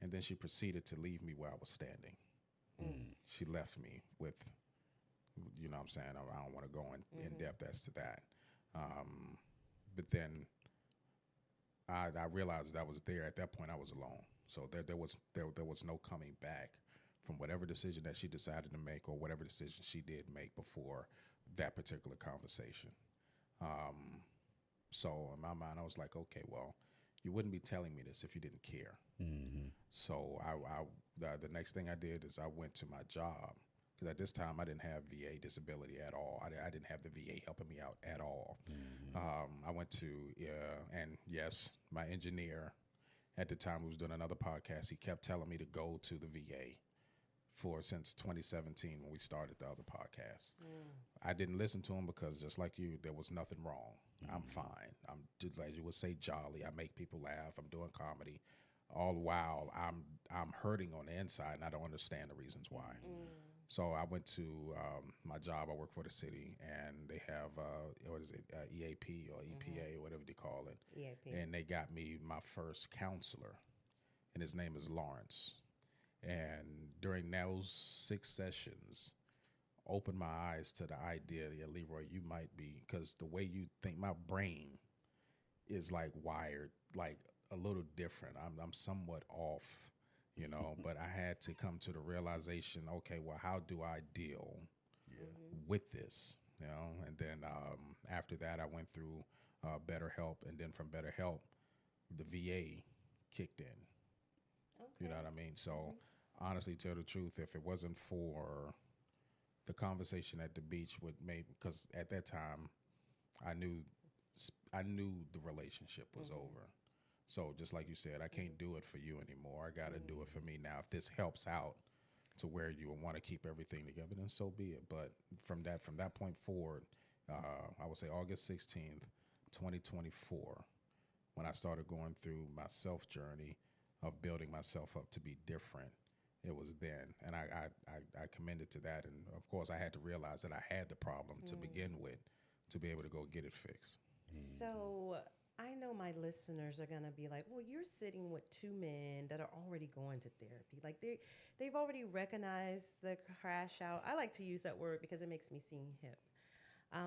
And then she proceeded to leave me where I was standing. She left me with, you know what I'm saying? I don't want to go in depth as to that. But then I realized I was there. At that point, I was alone. So there was no coming back from whatever decision that she decided to make or whatever decision she did make before that particular conversation. So in my mind, I was like, okay, well, you wouldn't be telling me this if you didn't care. So the next thing I did is I went to my job, because at this time I didn't have VA disability at all. I didn't have the VA helping me out at all. I went to, and yes, my engineer at the time who was doing another podcast, he kept telling me to go to the VA for since 2017 when we started the other podcast. I didn't listen to him because just like you, there was nothing wrong. I'm fine. I'm just like you would say jolly. I make people laugh. I'm doing comedy. All the while I'm hurting on the inside and I don't understand the reasons why. So I went to my job. I work for the city, and they have what is it, EAP or EPA or whatever they call it. EAP. And they got me my first counselor, and his name is Lawrence. And during those 6 sessions, opened my eyes to the idea, yeah, Leroy, you might be, because the way you think, my brain is like wired like a little different. I'm somewhat off, but I had to come to the realization, okay, well, how do I deal with this? And then after that, I went through BetterHelp, and then from BetterHelp, the VA kicked in. You know what I mean? So honestly, tell the truth, if it wasn't for the conversation at the beach with maybe, because at that time, I knew the relationship was over. So just like you said, I can't do it for you anymore. I got to do it for me now. If this helps out to where you want to keep everything together, then so be it. But from that point forward, I would say August 16th, 2024, when I started going through my self journey of building myself up to be different, it was then. And I commended to that. And of course, I had to realize that I had the problem to begin with to be able to go get it fixed. So I know my listeners are gonna be like, "Well, you're sitting with 2 men that are already going to therapy. Like they've already recognized the crash out. I like to use that word because it makes me seem hip.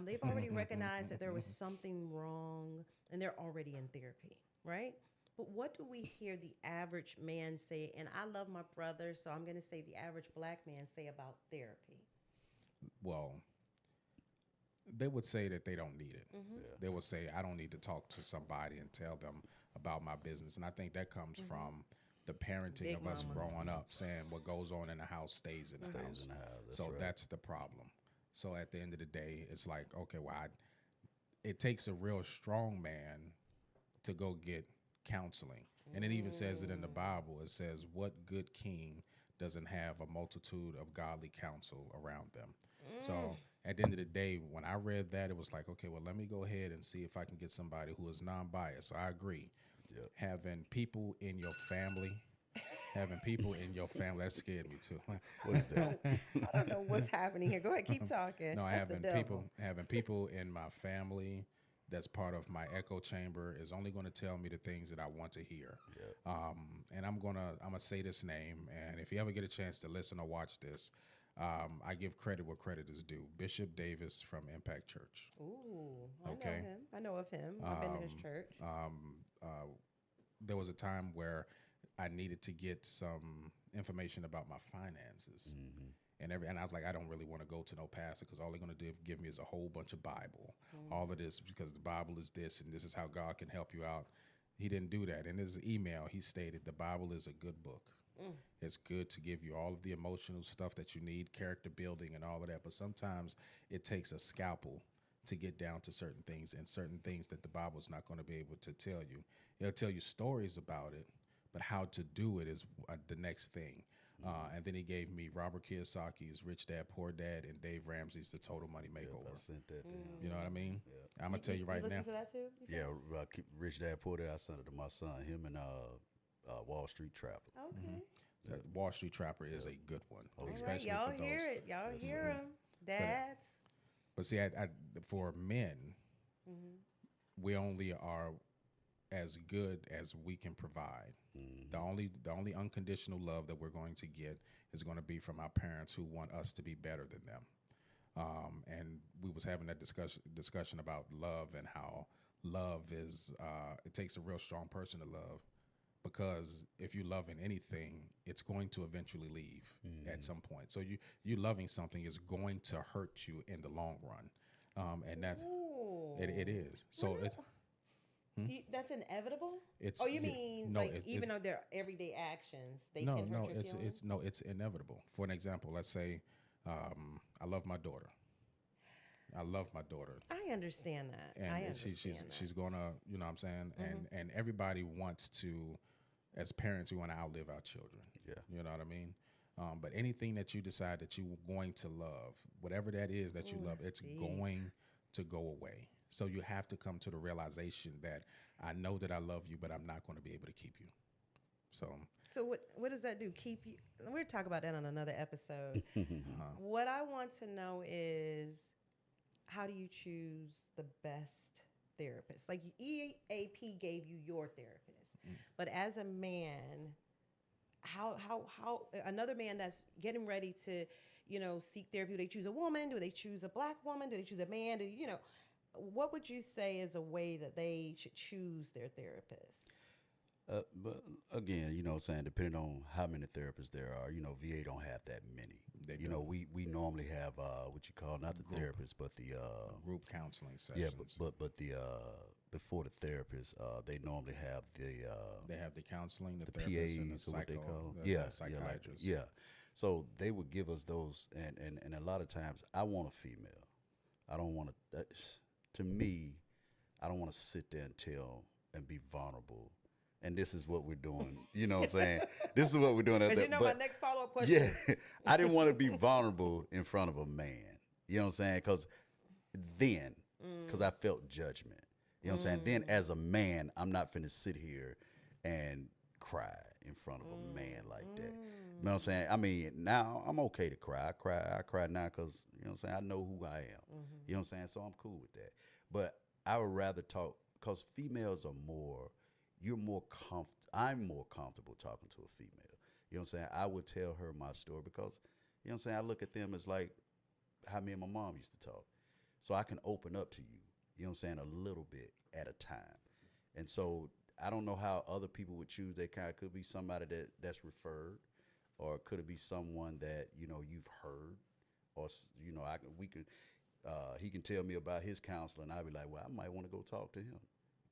They've already recognized that there was something wrong, and they're already in therapy, right? But what do we hear the average man say? And I love my brother, so I'm gonna say the average black man say about therapy. Well, they would say that they don't need it. Mm-hmm. They would say, I don't need to talk to somebody and tell them about my business. And I think that comes from the parenting Big of us mama. growing up, saying what goes on in the house stays in the Stays house. in the house. That's So right. that's the problem. So at the end of the day, it's like, okay, well, it takes a real strong man to go get counseling. And it even says it in the Bible. It says, what good king doesn't have a multitude of godly counsel around them? So at the end of the day, when I read that, it was like, okay, well, let me go ahead and see if I can get somebody who is non-biased. So I agree. Yep. Having people in your family, that scared me too. What is that? I don't know what's happening here. Go ahead, keep talking. No, That's the devil. having people in my family that's part of my echo chamber is only going to tell me the things that I want to hear. Yep. And I'm gonna say this name, and if you ever get a chance to listen or watch this, I give credit where credit is due. Bishop Davis from Impact Church. Ooh, I know Okay. him. I know of him. I've been to his church. There was a time where I needed to get some information about my finances. And I was like, I don't really want to go to no pastor because all they're going to do is give me is a whole bunch of Bible. All of this because the Bible is this and this is how God can help you out. He didn't do that. In his email, he stated the Bible is a good book. It's good to give you all of the emotional stuff that you need, character building and all of that. But sometimes it takes a scalpel to get down to certain things and certain things that the Bible's not going to be able to tell you. It'll tell you stories about it, but how to do it is the next thing. And then he gave me Robert Kiyosaki's Rich Dad, Poor Dad, and Dave Ramsey's The Total Money Yep, Makeover. I sent that to him. You know what I mean? Yeah. I'm going to tell you right now. Listen to that too? You said? Yeah, Rich Dad Poor Dad. I sent it to my son. Him and Wall Street Trapper. Okay. Wall Street Trapper is a good one, Oh, yeah. All right, especially y'all for those. hear it. Y'all Yes, hear sir. him. Dads. But see, for men, we only are as good as we can provide. The only unconditional love that we're going to get is going to be from our parents who want us to be better than them. And we was having that discussion about love and how love is it takes a real strong person to love, because if you love in anything, it's going to eventually leave at some point. So you loving something is going to hurt you in the long run, and that's Ooh. it is. So Well, it's that's inevitable? It's- Oh, you yeah, mean no, like it's- even though they're everyday actions, they no, can hurt no, your feelings? it's inevitable. For an example, let's say I love my daughter. I love my daughter, I understand that. and I she's understand that. she's gonna, you know what I'm saying, and everybody wants to, as parents, we want to outlive our children. Yeah. You know what I mean. But anything that you decide that you're going to love, whatever that is that you Ooh, love, that's it's deep. going to go away. So you have to come to the realization that I know that I love you, but I'm not going to be able to keep you. So So what does that do? Keep you? We'll talk about that on another episode. uh, What I want to know is how do you choose the best therapist? Like EAP gave you your therapist, mm, but as a man, how another man that's getting ready to, seek therapy, do they choose a woman? Do they choose a black woman? Do they choose a man? What would you say is a way that they should choose their therapist? But again, you know what I'm saying, depending on how many therapists there are, VA don't have that many. they You know, don't. we normally have what you call not the Group therapist, but the group counseling yeah, sessions. but the before the therapist, they normally have They have the counseling, the the therapist, and the PAs or what they psycho, call them. the Yeah, yeah, like psychiatrist. yeah. So they would give us those, and a lot of times I want a female. I don't want to. To me, I don't want to sit there and tell and be vulnerable. And this is what we're doing. You know what I'm saying? This is what we're doing. Because my But next follow up yeah, question. I didn't want to be vulnerable in front of a man. You know what I'm saying? Then, because I felt judgment. You know what I'm saying? Then, as a man, I'm not finna sit here and cry in front of a man like that. You know what I'm saying? I mean, now I'm okay to cry. I cry now because, you know what I'm saying, I know who I am. You know what I'm saying? So I'm cool with that. But I would rather talk, because females are more, I'm more comfortable talking to a female. You know what I'm saying? I would tell her my story because, you know what I'm saying, I look at them as like how me and my mom used to talk. So I can open up to you, you know what I'm saying, a little bit at a time. And so I don't know how other people would choose their kind. It could be somebody that's referred, or could it be someone that, you've heard, or, we can, he can tell me about his counselor, and I'll be like, well, I might want to go talk to him.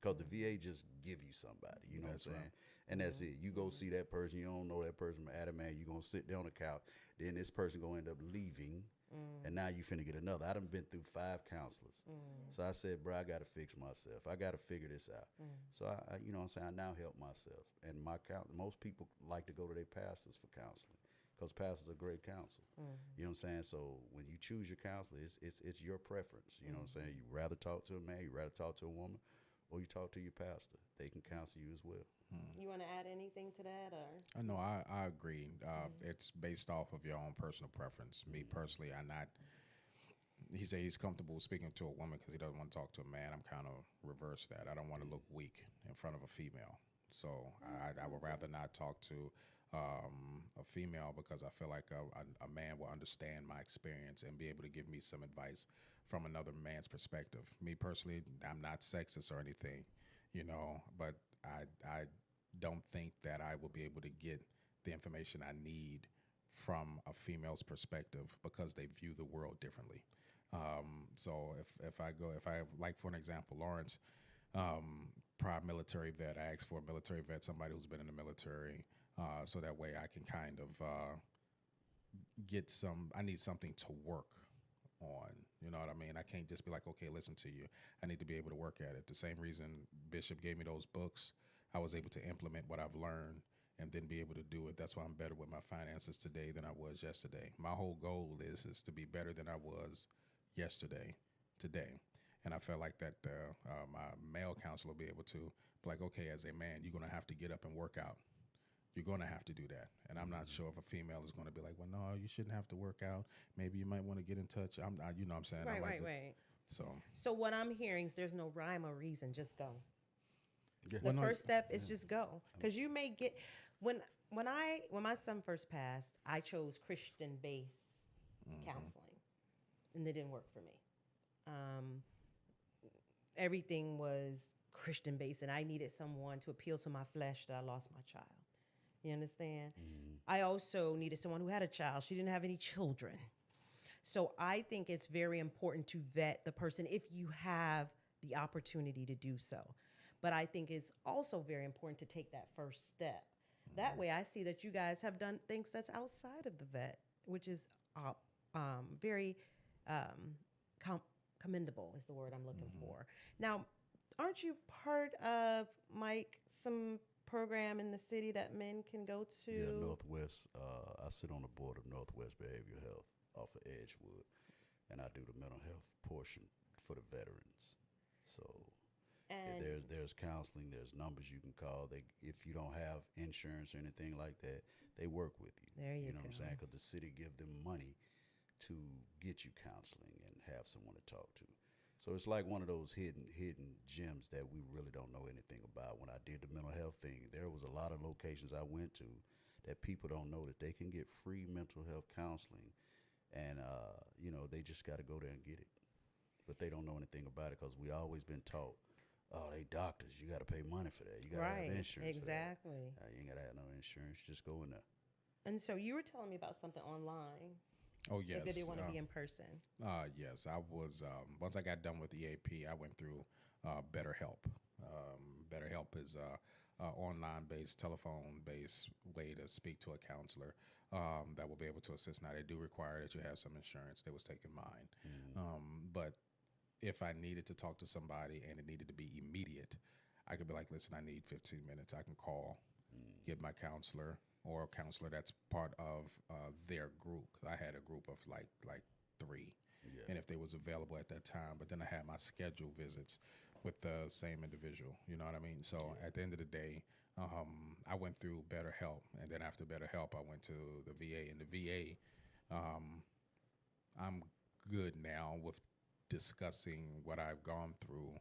Because the VA just give you somebody, you know That's what I'm right. saying? And that's it. You go see that person, you don't know that person from Adam, man, you're going to sit there on the couch. Then this person going to end up leaving, and now you finna get another. I done been through 5 counselors. So I said, bro, I got to fix myself. I got to figure this out. So you know what I'm saying, I now help myself. And most people like to go to their pastors for counseling because pastors are great counsel. You know what I'm saying? So when you choose your counselor, it's your preference. You know what I'm saying? You rather talk to a man, you rather talk to a woman, or you talk to your pastor. They can counsel you as well. You want to add anything to that, or? I know. I agree. It's based off of your own personal preference. Me personally, I'm not. He said he's comfortable speaking to a woman because he doesn't want to talk to a man. I'm kind of reverse that. I don't want to look weak in front of a female. So I would rather not talk to a female because I feel like a man will understand my experience and be able to give me some advice from another man's perspective. Me personally, I'm not sexist or anything, but I don't think that I will be able to get the information I need from a female's perspective because they view the world differently. So if I like, for an example, Lawrence, prior military vet, I asked for a military vet, somebody who's been in the military, so that way I can kind of I need something to work on. You know what I mean? I can't just be like, okay, listen to you. I need to be able to work at it. The same reason Bishop gave me those books, I was able to implement what I've learned and then be able to do it. That's why I'm better with my finances today than I was yesterday. My whole goal is to be better than I was yesterday, today. And I felt like that my male counselor will be able to be like, okay, as a man, you're going to have to get up and work out. You're going to have to do that. And I'm not sure if a female is going to be like, well, no, you shouldn't have to work out. Maybe you might want to get in touch. You know what I'm saying? I Right, like right, right. So, So what I'm hearing is there's no rhyme or reason. Just go. Yeah. The well, no, first step is just go, because you may get when when my son first passed, I chose Christian based counseling, and it didn't work for me. Um, Everything was Christian based, and I needed someone to appeal to my flesh that I lost my child. You understand? I also needed someone who had a child. She didn't have any children. So I think it's very important to vet the person if you have the opportunity to do so. But I think it's also very important to take that first step. That way, I see that you guys have done things that's outside of the vet, which is very um, com- commendable, is the word I'm looking for. Now, aren't you part of, Mike, some program in the city that men can go Yeah, to? Northwest. I sit on the board of Northwest Behavioral Health off of Edgewood, and I do the mental health portion for the veterans. So yeah, And there's counseling. There's numbers you can call. They if you don't have insurance or anything like that, they work with you. there you You know what I'm go. saying? Because the city give them money to get you counseling and have someone to talk to. So it's like one of those hidden gems that we really don't know anything about. When I did the mental health thing, there was a lot of locations I went to that people don't know that they can get free mental health counseling, and they just got to go there and get it. But they don't know anything about it because we always been taught, oh, they doctors, you got to pay money for that, you got to have Right, insurance for that. exactly. You ain't got to have no insurance, just go in there. And so you were telling me about something online Oh if they yes, didn't want to be in person. yes. I was once I got done with EAP, I went through BetterHelp. BetterHelp is a online-based, telephone-based way to speak to a counselor that will be able to assist. Now they do require that you have some insurance. They was taking mine, Mm, but if I needed to talk to somebody and it needed to be immediate, I could be like, listen, I need 15 minutes. I can call, mm, get my counselor or a counselor that's part of their group. I had a group of like three, yeah, and if they was available at that time, but then I had my scheduled visits with the same individual. You know what I mean? So yeah, at the end of the day, I went through BetterHelp, and then after BetterHelp, I went to the VA. And the VA, I'm good now with discussing what I've gone through,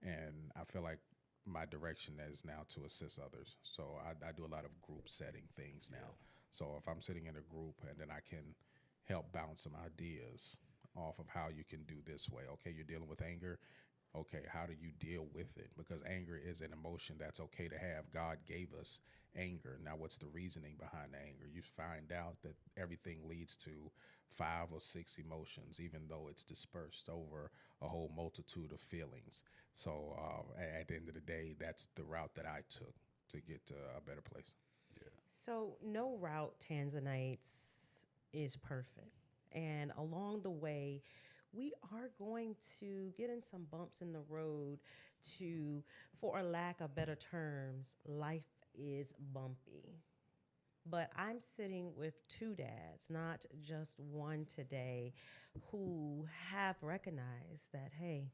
and I feel like my direction is now to assist others. So I do a lot of group setting things yeah, now. So if I'm sitting in a group and then I can help bounce some ideas off of how you can do this way. Okay, you're dealing with anger. Okay, how do you deal with it? Because anger is an emotion that's okay to have. God gave us anger. Now, what's the reasoning behind the anger? You find out that everything leads to 5 or 6 emotions, even though it's dispersed over a whole multitude of feelings. So, at the end of the day, that's the route that I took to get to a better place. yeah, So no route Tanzanites is perfect. And along the way, we are going to get in some bumps in the road to, for a lack of better terms, life is bumpy. But I'm sitting with two dads, not just one today, who have recognized that, hey,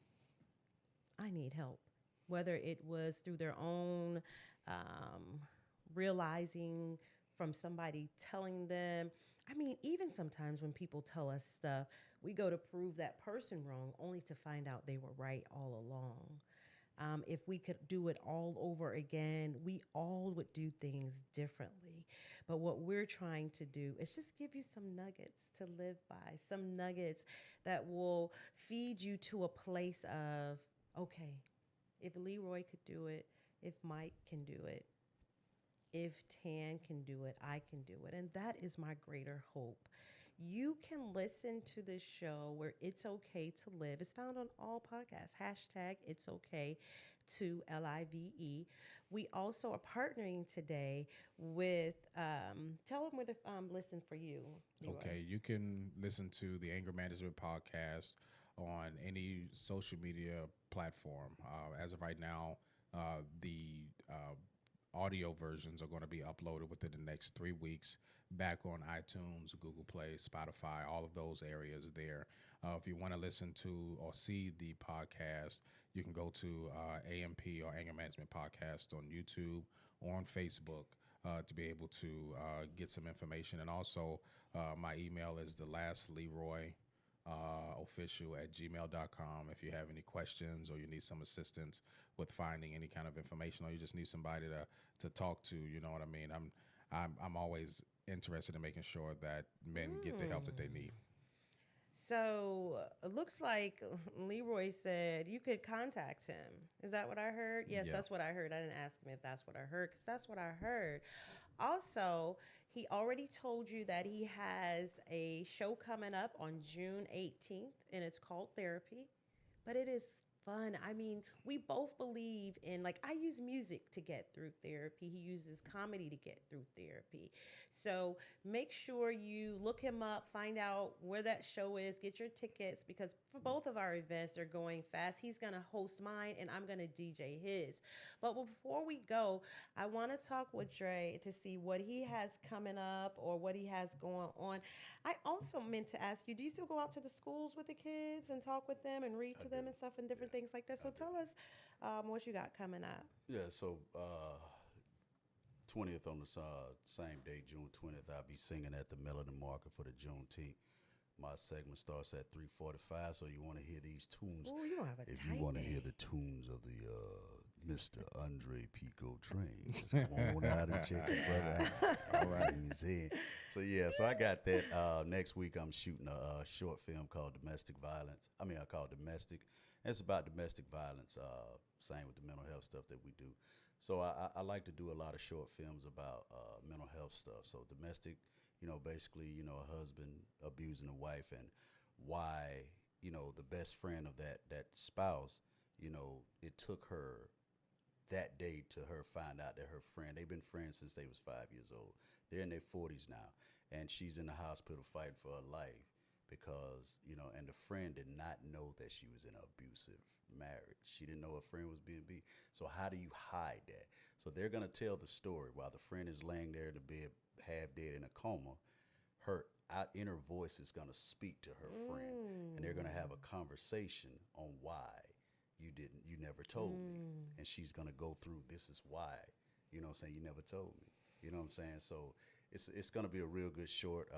I need help. Whether it was through their own um, realizing from somebody telling them. I mean, even sometimes when people tell us stuff, we go to prove that person wrong only to find out they were right all along. If we could do it all over again, we all would do things differently. But what we're trying to do is just give you some nuggets to live by, some nuggets that will feed you to a place of, okay, if Leroy could do it, if Mike can do it, if Tan can do it, I can do it. And that is my greater hope. You can listen to this show where It's Okay to Live. It's found on all podcasts. Hashtag It's Okay to LIVE. We also are partnering today with, tell them where to listen for you, Leroy. Okay, you can listen to the Anger Management Podcast on any social media platform. As of right now, the audio versions are going to be uploaded within the next 3 weeks back on iTunes, Google Play, Spotify, all of those areas there. If you want to listen to or see the podcast, you can go to AMP or Anger Management Podcast on YouTube or on Facebook to be able to get some information. And also, my email is the last Leroy official at gmail.com. If you have any questions or you need some assistance with finding any kind of information or you just need somebody to talk to, you know what I mean? I'm always interested in making sure that men get the help that they Mm. need. So it looks like Leroy said you could contact him. Is that what I heard? Yes, Yeah. that's what I heard. I didn't ask him if that's what I heard because that's what I heard. Also, he already told you that he has a show coming up on June 18th and it's called Therapy, but it is fun. I mean, we both believe in, like, I use music to get through therapy. He uses comedy to get through therapy. So make sure you look him up, find out where that show is, get your tickets, because for both of our events, they're going fast. He's going to host mine and I'm going to DJ his. But before we go, I want to talk with Dre to see what he has coming up or what he has going on. I also meant to ask you, do you still go out to the schools with the kids and talk with them and read I to do. them and stuff and different Yeah, things like that? I So do. tell us what you got coming up. Yeah, so 20th on the same day, June 20th, I'll be singing at the Melanin Market for the Juneteenth. My segment starts at 3:45, so you want to hear these tunes. Oh, you don't have a If you tight want to hear day. the tunes of the Mr. Andre Peeko train, just come on out and check the brother out. All right, he's here. So yeah, so I got that. Next week I'm shooting a short film called Domestic Violence. I call it Domestic. It's about domestic violence. Same with the mental health stuff that we do. So I like to do a lot of short films about mental health stuff. So domestic, basically, a husband abusing a wife and why, the best friend of that spouse, it took her that day to her find out that her friend, they've been friends since they was 5 years old. They're in their 40s now, and she's in the hospital fighting for her life because, and the friend did not know that she was in an abusive marriage. She didn't know her friend was being beat. So how do you hide that? So they're going to tell the story while the friend is laying there in the bed, half dead in a coma. Her inner voice is going to speak to her friend, and they're going to have a conversation on why you never told me, and she's going to go through, this is why, what I'm saying, you never told me, what I'm saying. So it's going to be a real good short.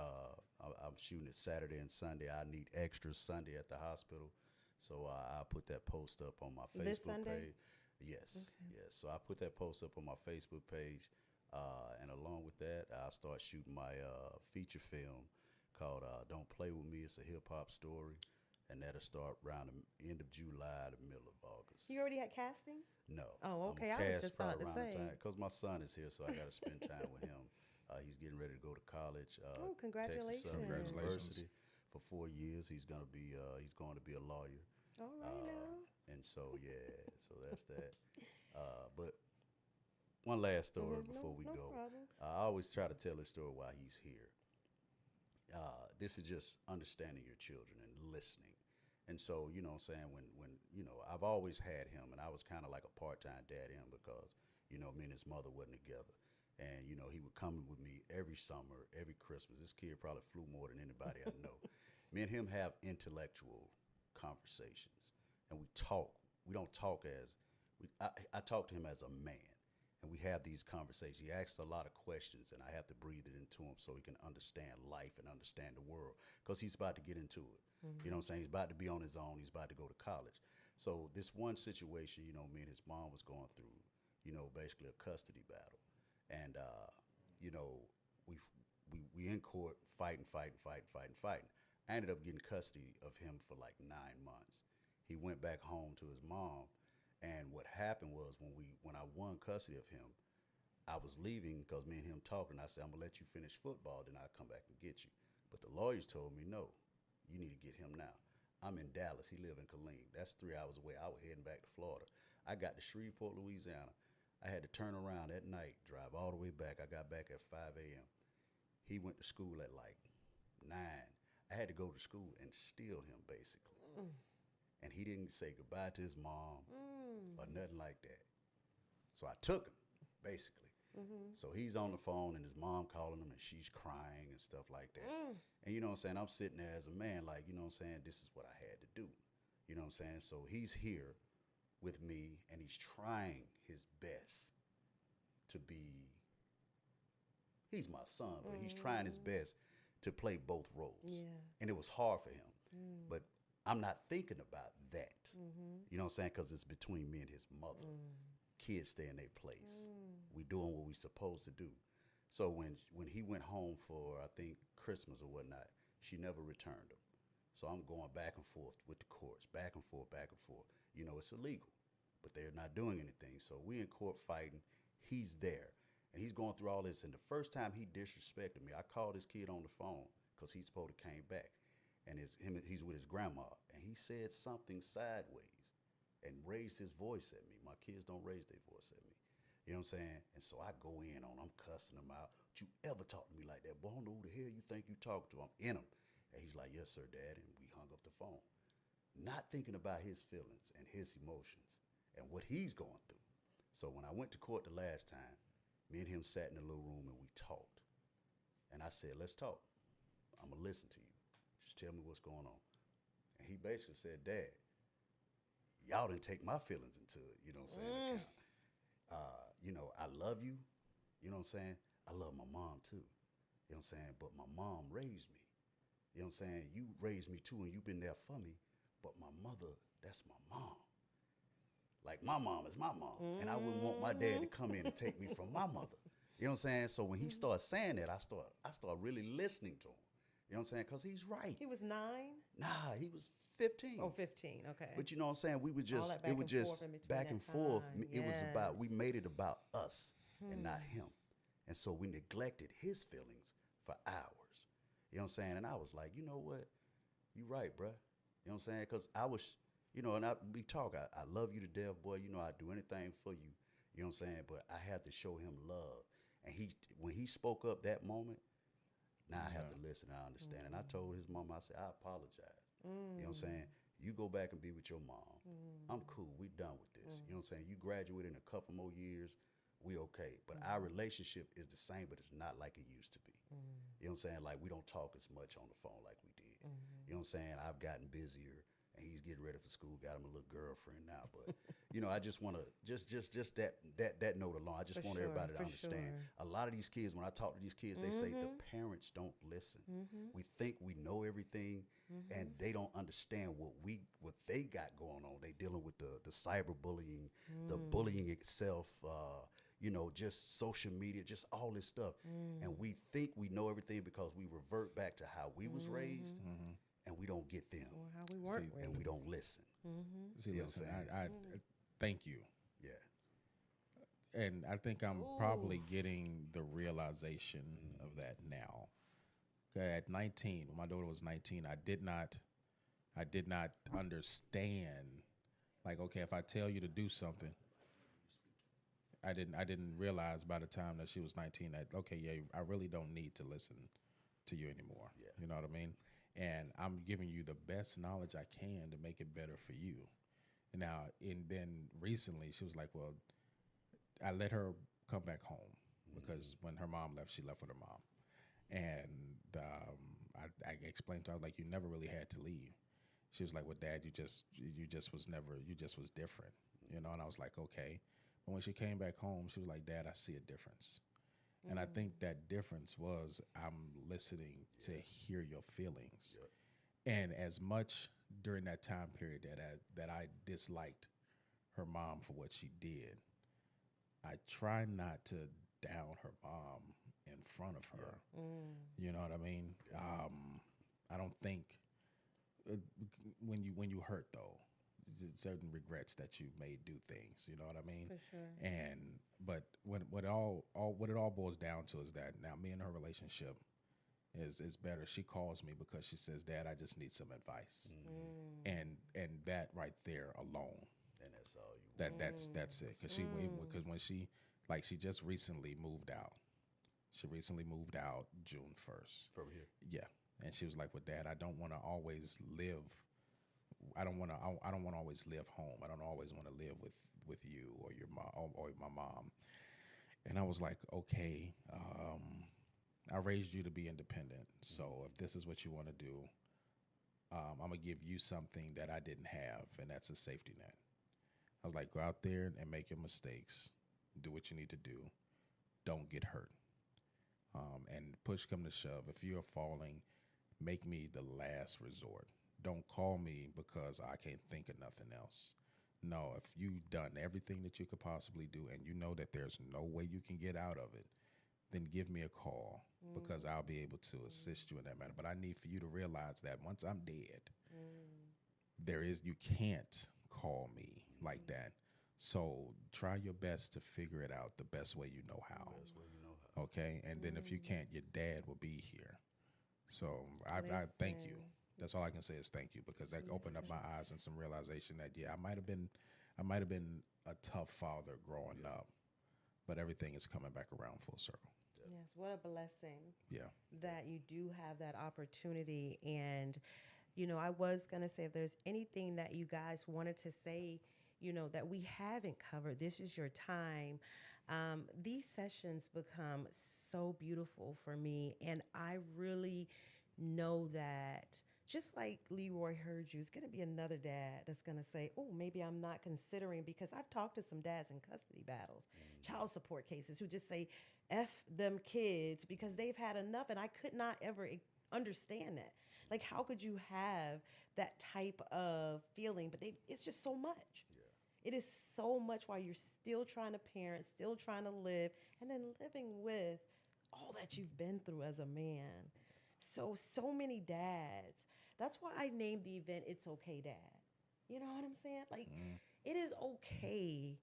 I'm shooting it Saturday and Sunday. I need extras Sunday at the hospital, so I'll put that post up on my This Facebook Sunday? page. Yes, Okay. yes. So I put that post up on my Facebook page, and along with that, I'll start shooting my feature film called "Don't Play with Me." It's a hip hop story, and that'll start around the end of July, the middle of August. You already had casting? No, Oh, I'm okay. gonna I was cast just about probably to around the time say. because my son is here, so I got to spend time with him. He's getting ready to go to college, Oh, Texas Southern congratulations. University, for 4 years. He's going to be a lawyer, All right uh, now. and so yeah, so that's that. But one last story No, before we no go. problem. I always try to tell this story while he's here. This is just understanding your children and listening. And so, what I'm saying, when I've always had him, and I was kind of like a part-time dad to him because, me and his mother wasn't together. And, he would come with me every summer, every Christmas. This kid probably flew more than anybody I know. Me and him have intellectual conversations, and we talk. We don't talk as, I talk to him as a man, and we have these conversations. He asks a lot of questions, and I have to breathe it into him so he can understand life and understand the world because he's about to get into it. You know what I'm saying? He's about to be on his own. He's about to go to college. So this one situation, me and his mom was going through, basically a custody battle. And, you know, we, we in court fighting. I ended up getting custody of him for like 9 months. He went back home to his mom. And what happened was when I won custody of him, I was leaving because me and him talking. I said, I'm going to let you finish football, then I'll come back and get you. But the lawyers told me, no, you need to get him now. I'm in Dallas. He live in Killeen. That's 3 hours away. I was heading back to Florida. I got to Shreveport, Louisiana. I had to turn around at night, drive all the way back. I got back at 5 a.m. He went to school at like 9. I had to go to school and steal him, basically. And he didn't say goodbye to his mom or nothing like that. So I took him, basically. So he's on the phone and his mom calling him and she's crying and stuff like that. And you know what I'm saying? I'm sitting there as a man, like, you know what I'm saying? This is what I had to do. You know what I'm saying? So he's here with me and he's trying his best to be, he's my son, but he's trying his best to play both roles. Yeah. And it was hard for him. But I'm not thinking about that. You know what I'm saying? Because it's between me and his mother. Kids stay in their place. We doing what we supposed to do. So when he went home for, I think, Christmas or whatnot, she never returned him. So I'm going back and forth with the courts, back and forth, back and forth. You know, it's illegal, but they're not doing anything. So we in court fighting. He's there, and he's going through all this. And the first time he disrespected me, I called this kid on the phone because he's supposed to came back, and he's with his grandma, and he said something sideways, and raised his voice at me. My kids don't raise their voice at me. You know what I'm saying? And so I go in on, I'm cussing him out. Don't you ever talk to me like that? Boy, I don't know who the hell you think you talk to. I'm in him. And he's like, yes, sir, Dad. And we hung up the phone. Not thinking about his feelings and his emotions and what he's going through. So when I went to court the last time, me and him sat in a little room and we talked. And I said, let's talk. I'm going to listen to you. Just tell me what's going on. And he basically said, Dad, y'all didn't take my feelings into it, you know what I'm saying, account. You know, I love you, you know what I'm saying? I love my mom too, you know what I'm saying? But my mom raised me, you know what I'm saying? You raised me too and you've been there for me, but my mother, that's my mom. Like my mom is my mom, and I wouldn't want my dad to come in and take me from my mother. You know what I'm saying? So when he started saying that, I start really listening to him. You know what I'm saying? Because he's right. He was 9? Nah, he was 15. Oh, 15, okay. But you know what I'm saying? We would All just, that back it would and just forth in between back that and forth. time. It was about, Yes. we made it about us and not him. And so we neglected his feelings for hours. You know what I'm saying? And I was like, you know what? You right, bruh. You know what I'm saying? Because I was, you know, and we talk, I love you to death, boy. You know, I'd do anything for you. You know what I'm saying? But I had to show him love. And when he spoke up that moment, now I have to listen. I understand. And I told his mom, I said, I apologize. You know what I'm saying? You go back and be with your mom. I'm cool. We done with this. You know what I'm saying? You graduate in a couple more years, we okay. But our relationship is the same, but it's not like it used to be. You know what I'm saying? Like we don't talk as much on the phone like we did. You know what I'm saying? I've gotten busier and he's getting ready for school, got him a little girlfriend now. But you know, I just want to just that note alone. I just want everybody to understand. Sure. A lot of these kids, when I talk to these kids, they say the parents don't listen. We think we know everything, and they don't understand what they got going on. They dealing with the cyberbullying, the bullying itself. You know, just social media, just all this stuff, and we think we know everything because we revert back to how we was raised. And we don't get them. Or how we weren't raised. And we don't listen. See, You know listen, what I'm I thank you. Yeah. And I think I'm probably getting the realization of that now. Okay, at 19, when my daughter was 19, I did not understand. Like, okay, if I tell you to do something, I didn't realize by the time that she was 19 that okay, yeah, I really don't need to listen to you anymore. Yeah. You know what I mean? And I'm giving you the best knowledge I can to make it better for you. Now, and then recently she was like, well, I let her come back home because when her mom left, she left with her mom. And I explained to her, like, you never really had to leave. She was like, well, Dad, you just was different, you know? And I was like, okay. But when she came back home, she was like, Dad, I see a difference. And I think that difference was I'm listening to hear your feelings. Yep. And as much during that time period that I disliked her mom for what she did, I try not to down her mom in front of her. You know what I mean? I don't think when you hurt though, certain regrets that you may do things. You know what I mean? For sure. And but what it all boils down to is that now me and her relationship is better. She calls me because she says, Dad, I just need some advice. And that right there alone, And that's all you want. that's it. Because when she just recently moved out. She recently moved out June 1st. From here. Yeah. And she was like, well, Dad, I don't want to always live. I don't want to always live home. I don't always want to live with you or your mom or my mom. And I was like, okay, I raised you to be independent. So if this is what you want to do, I'm going to give you something that I didn't have, and that's a safety net. I was like, go out there and make your mistakes. Do what you need to do. Don't get hurt. And push come to shove. If you're falling, make me the last resort. Don't call me because I can't think of nothing else. No, if you've done everything that you could possibly do and you know that there's no way you can get out of it, then give me a call because I'll be able to assist you in that matter. But I need for you to realize that once I'm dead, you can't call me like that. So try your best to figure it out the best way you know how. Best way you know how. Okay? And then if you can't, your dad will be here. So I thank you. That's all I can say is thank you because that opened up my eyes and some realization that, yeah, I might have been I might have been a tough father growing up, but everything is coming back around full circle. Yes, what a blessing Yeah. that you do have that opportunity. And, I was going to say if there's anything that you guys wanted to say, that we haven't covered, this is your time. These sessions become so beautiful for me. And I really know that just like Leroy heard you, it's going to be another dad that's going to say, oh, maybe I'm not considering, because I've talked to some dads in custody battles, child support cases, who just say, F them kids because they've had enough. And I could not ever understand that. Like, how could you have that type of feeling? But it's just so much. It is so much while you're still trying to parent, still trying to live, and then living with all that you've been through as a man. So many dads. That's why I named the event It's Okay Dad. You know what I'm saying? Like, it is okay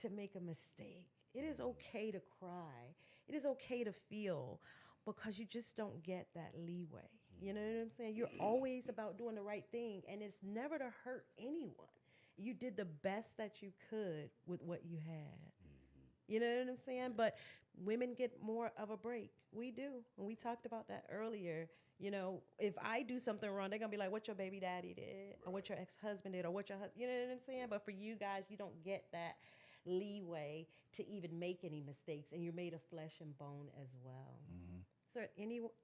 to make a mistake. It is okay to cry. It is okay to feel, because you just don't get that leeway. You know what I'm saying? You're always about doing the right thing, and it's never to hurt anyone. You did the best that you could with what you had. You know what I'm saying? But women get more of a break. We do. And we talked about that earlier. If I do something wrong, they're going to be like, what your baby daddy did, or what your ex-husband did, or what your husband, you know what I'm saying? But for you guys, you don't get that leeway to even make any mistakes, and you're made of flesh and bone as well. Is there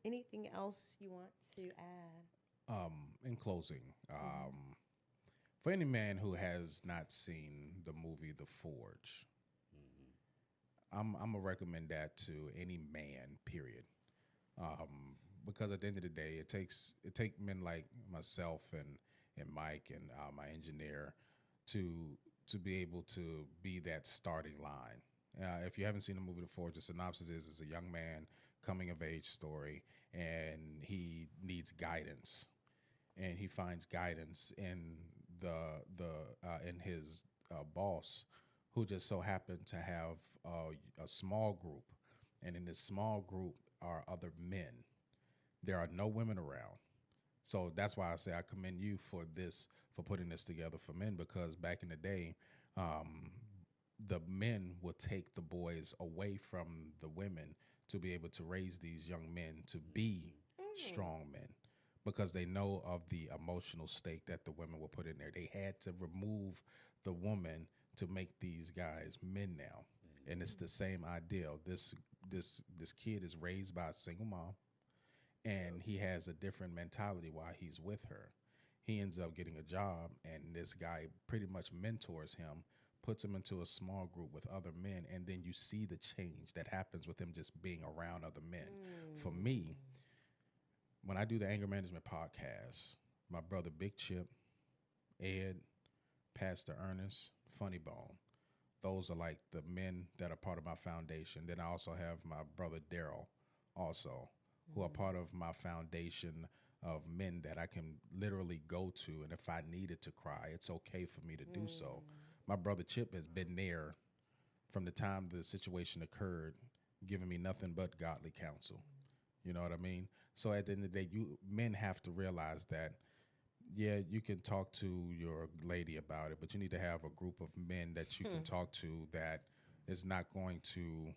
anything else you want to add? In closing, for any man who has not seen the movie The Forge, I'm gonna recommend that to any man. Period. Because at the end of the day, it take men like myself and Mike and my engineer to be able to be that starting line. If you haven't seen the movie The Forge, the synopsis is it's a young man coming of age story, and he needs guidance, and he finds guidance in in his boss, who just so happened to have a small group, and in this small group are other men. There are no women around. So that's why I say I commend you for putting this together for men, because back in the day, the men would take the boys away from the women to be able to raise these young men to be strong men, because they know of the emotional stake that the women will put in there. They had to remove the woman to make these guys men now. And it's the same idea. This kid is raised by a single mom, and he has a different mentality while he's with her. He ends up getting a job, and this guy pretty much mentors him, puts him into a small group with other men, and then you see the change that happens with him just being around other men. For me, when I do the anger management podcast, my brother Big Chip, Ed, Pastor Ernest, Funny Bone, those are like the men that are part of my foundation. Then I also have my brother Daryl also, who are part of my foundation of men that I can literally go to. And if I needed to cry, it's okay for me to do so. My brother Chip has been there from the time the situation occurred, giving me nothing but godly counsel. You know what I mean? So at the end of the day, men have to realize that, yeah, you can talk to your lady about it, but you need to have a group of men that you can talk to that is not going to,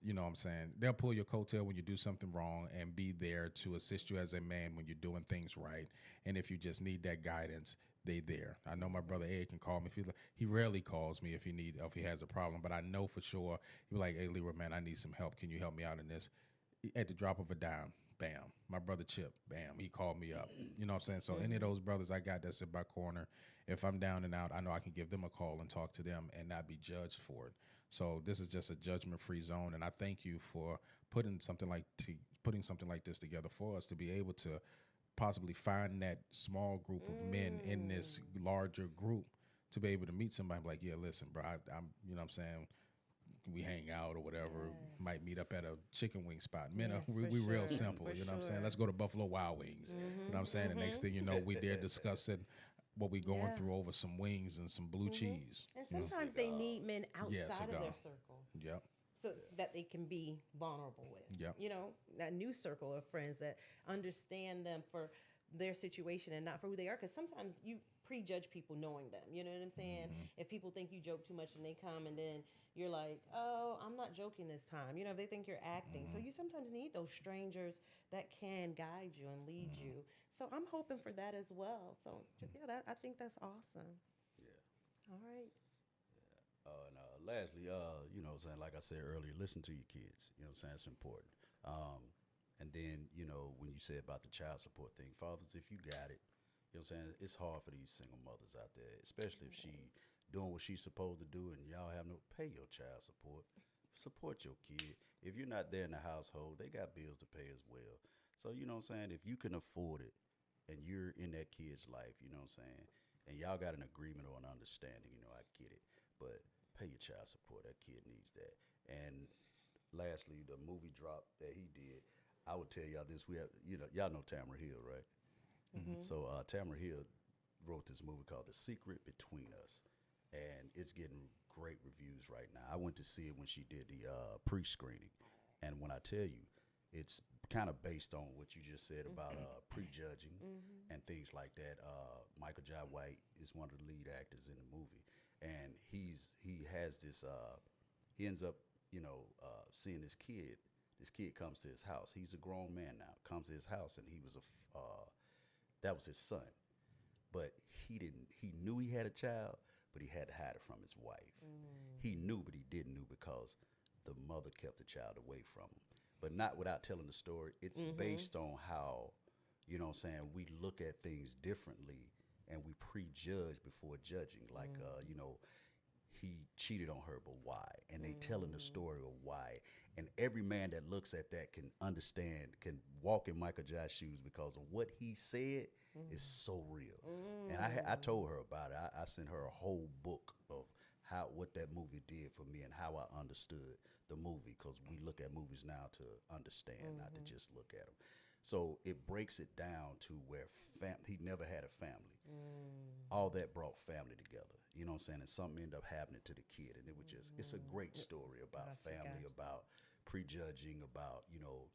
you know what I'm saying, they'll pull your coattail when you do something wrong and be there to assist you as a man when you're doing things right. And if you just need that guidance, they there. I know my brother Ed can call me. He rarely calls me if he has a problem, but I know for sure he'll be like, hey, Leroy, man, I need some help. Can you help me out in this? At the drop of a dime, bam. My brother Chip, bam, he called me up. You know what I'm saying? So any of those brothers I got that's in my corner, if I'm down and out, I know I can give them a call and talk to them and not be judged for it. So this is just a judgment-free zone, and I thank you for putting something like this together for us to be able to possibly find that small group of men in this larger group to be able to meet somebody like, yeah, listen, bro, I'm, you know what I'm saying, we hang out or whatever, might meet up at a chicken wing spot. Men, Yes, we for real sure, simple, for you know what I'm saying? sure. Let's go to Buffalo Wild Wings. You know what I'm saying? The next thing you know, we there discussing what we going Yeah. through over some wings and some blue cheese. And You know? sometimes they need men Yeah, outside of cigar. their circle Yep. so that they can be vulnerable with. Yep. That new circle of friends that understand them for their situation and not for who they are. Because sometimes you prejudge people knowing them. You know what I'm saying? If people think you joke too much and they come and then you're like, oh, I'm not joking this time. You know, they think you're acting. So you sometimes need those strangers that can guide you and lead you. So I'm hoping for that as well. So yeah, I think that's awesome. Yeah. All right. And lastly, you know what I'm saying, like I said earlier, listen to your kids. You know what I'm saying? It's important. And then, you know, when you said about the child support thing, fathers, if you got it, you know what I'm saying, it's hard for these single mothers out there, especially if she doing what she's supposed to do and y'all have no pay your child support. Support your kid. If you're not there in the household, they got bills to pay as well. So, you know what I'm saying, if you can afford it and you're in that kid's life, you know what I'm saying, and y'all got an agreement or an understanding, you know, I get it. But pay your child support. That kid needs that. And lastly, the movie drop that he did, I would tell y'all this. We have, you know, y'all know Tamara Hill, right? So Tamara Hill wrote this movie called The Secret Between Us, and it's getting great reviews right now. I went to see it when she did the pre-screening, and when I tell you, it's kind of based on what you just said about prejudging and things like that. Michael Jai White is one of the lead actors in the movie, and he has this. He ends up, you know, seeing this kid. This kid comes to his house. He's a grown man now. Comes to his house, and he was that was his son. But he didn't. He knew he had a child, but he had to hide it from his wife. He knew, but he didn't know because the mother kept the child away from him. But not without telling the story. It's based on how, you know what I'm saying, we look at things differently and we prejudge before judging. Like, you know, he cheated on her, but why? And they telling the story of why. And every man that looks at that can understand, can walk in Michael Jai's shoes because of what he said is so real. And I told her about it. I sent her a whole book of what that movie did for me and how I understood the movie, because we look at movies now to understand, not to just look at them. So it breaks it down to where he never had a family. All that brought family together. You know what I'm saying? And something ended up happening to the kid. And it was just, it's a great story about family, about prejudging, about, you know,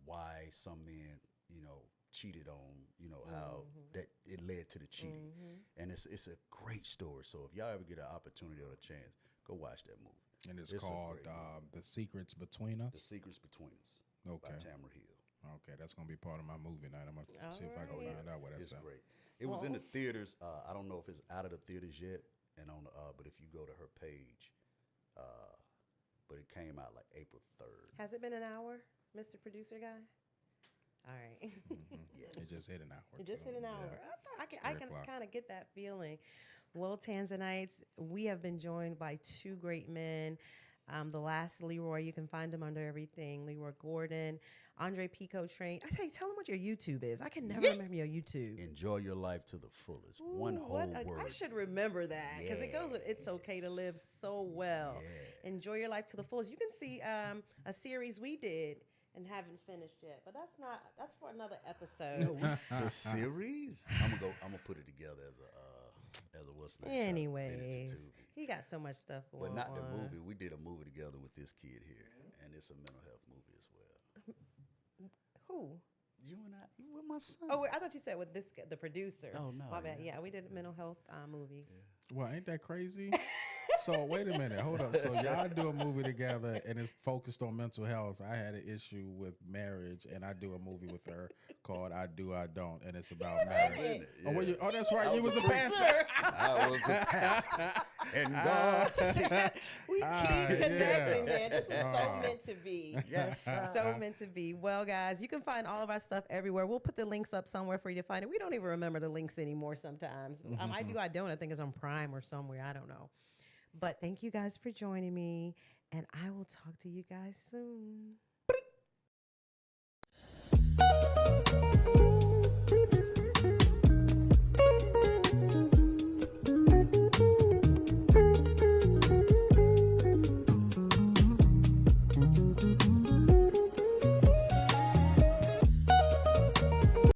why some men, you know, cheated on, you know, how that it led to the cheating. And it's a great story. So if y'all ever get an opportunity or a chance, go watch that movie. And it's called The Secrets Between Us? The Secrets Between Us by Okay. Tamara Hill. Okay, that's going to be part of my movie night. I'm going to see if I can find out what that's It's about. great. It was in the theaters. I don't know if it's out of the theaters yet, and on but if you go to her page, but it came out like April 3rd. Has it been an hour, Mr. Producer Guy? All right. Yes. It just hit an hour. It just so, hit an hour. yeah. I can kind of get that feeling. Well, Tanzanites, we have been joined by two great men. The last Leroy, you can find him under everything. Leroy Gordon, Andre Peeko train. Tell him what your YouTube is. I can never remember your YouTube. Enjoy your life to the fullest. Ooh, One whole word. I should remember that because it goes with "It's Okay to Live" so well. Yes. Enjoy your life to the fullest. You can see a series we did and haven't finished yet, but that's for another episode. The series? I'm gonna put it together as a what's name. Anyways, he got so much stuff going on. But not the movie. We did a movie together with this kid here, and it's a mental health movie as well. Who? You and I, you with my son. Oh, I thought you said with this the producer. Oh, no, My bad. yeah. Yeah, we did a mental health movie. Well, ain't that crazy? So wait a minute, hold up. So y'all do a movie together, and it's focused on mental health. I had an issue with marriage, and I do a movie with her called "I Do, I Don't," and it's about marriage. Yeah. Oh, that's right. You was the pastor. I was the pastor. And God said, We keep connecting, man. This was so meant to be. yes, So meant to be. Well, guys, you can find all of our stuff everywhere. We'll put the links up somewhere for you to find it. We don't even remember the links anymore sometimes. I do, I don't. I think it's on Prime or somewhere. I don't know. But thank you guys for joining me, and I will talk to you guys soon.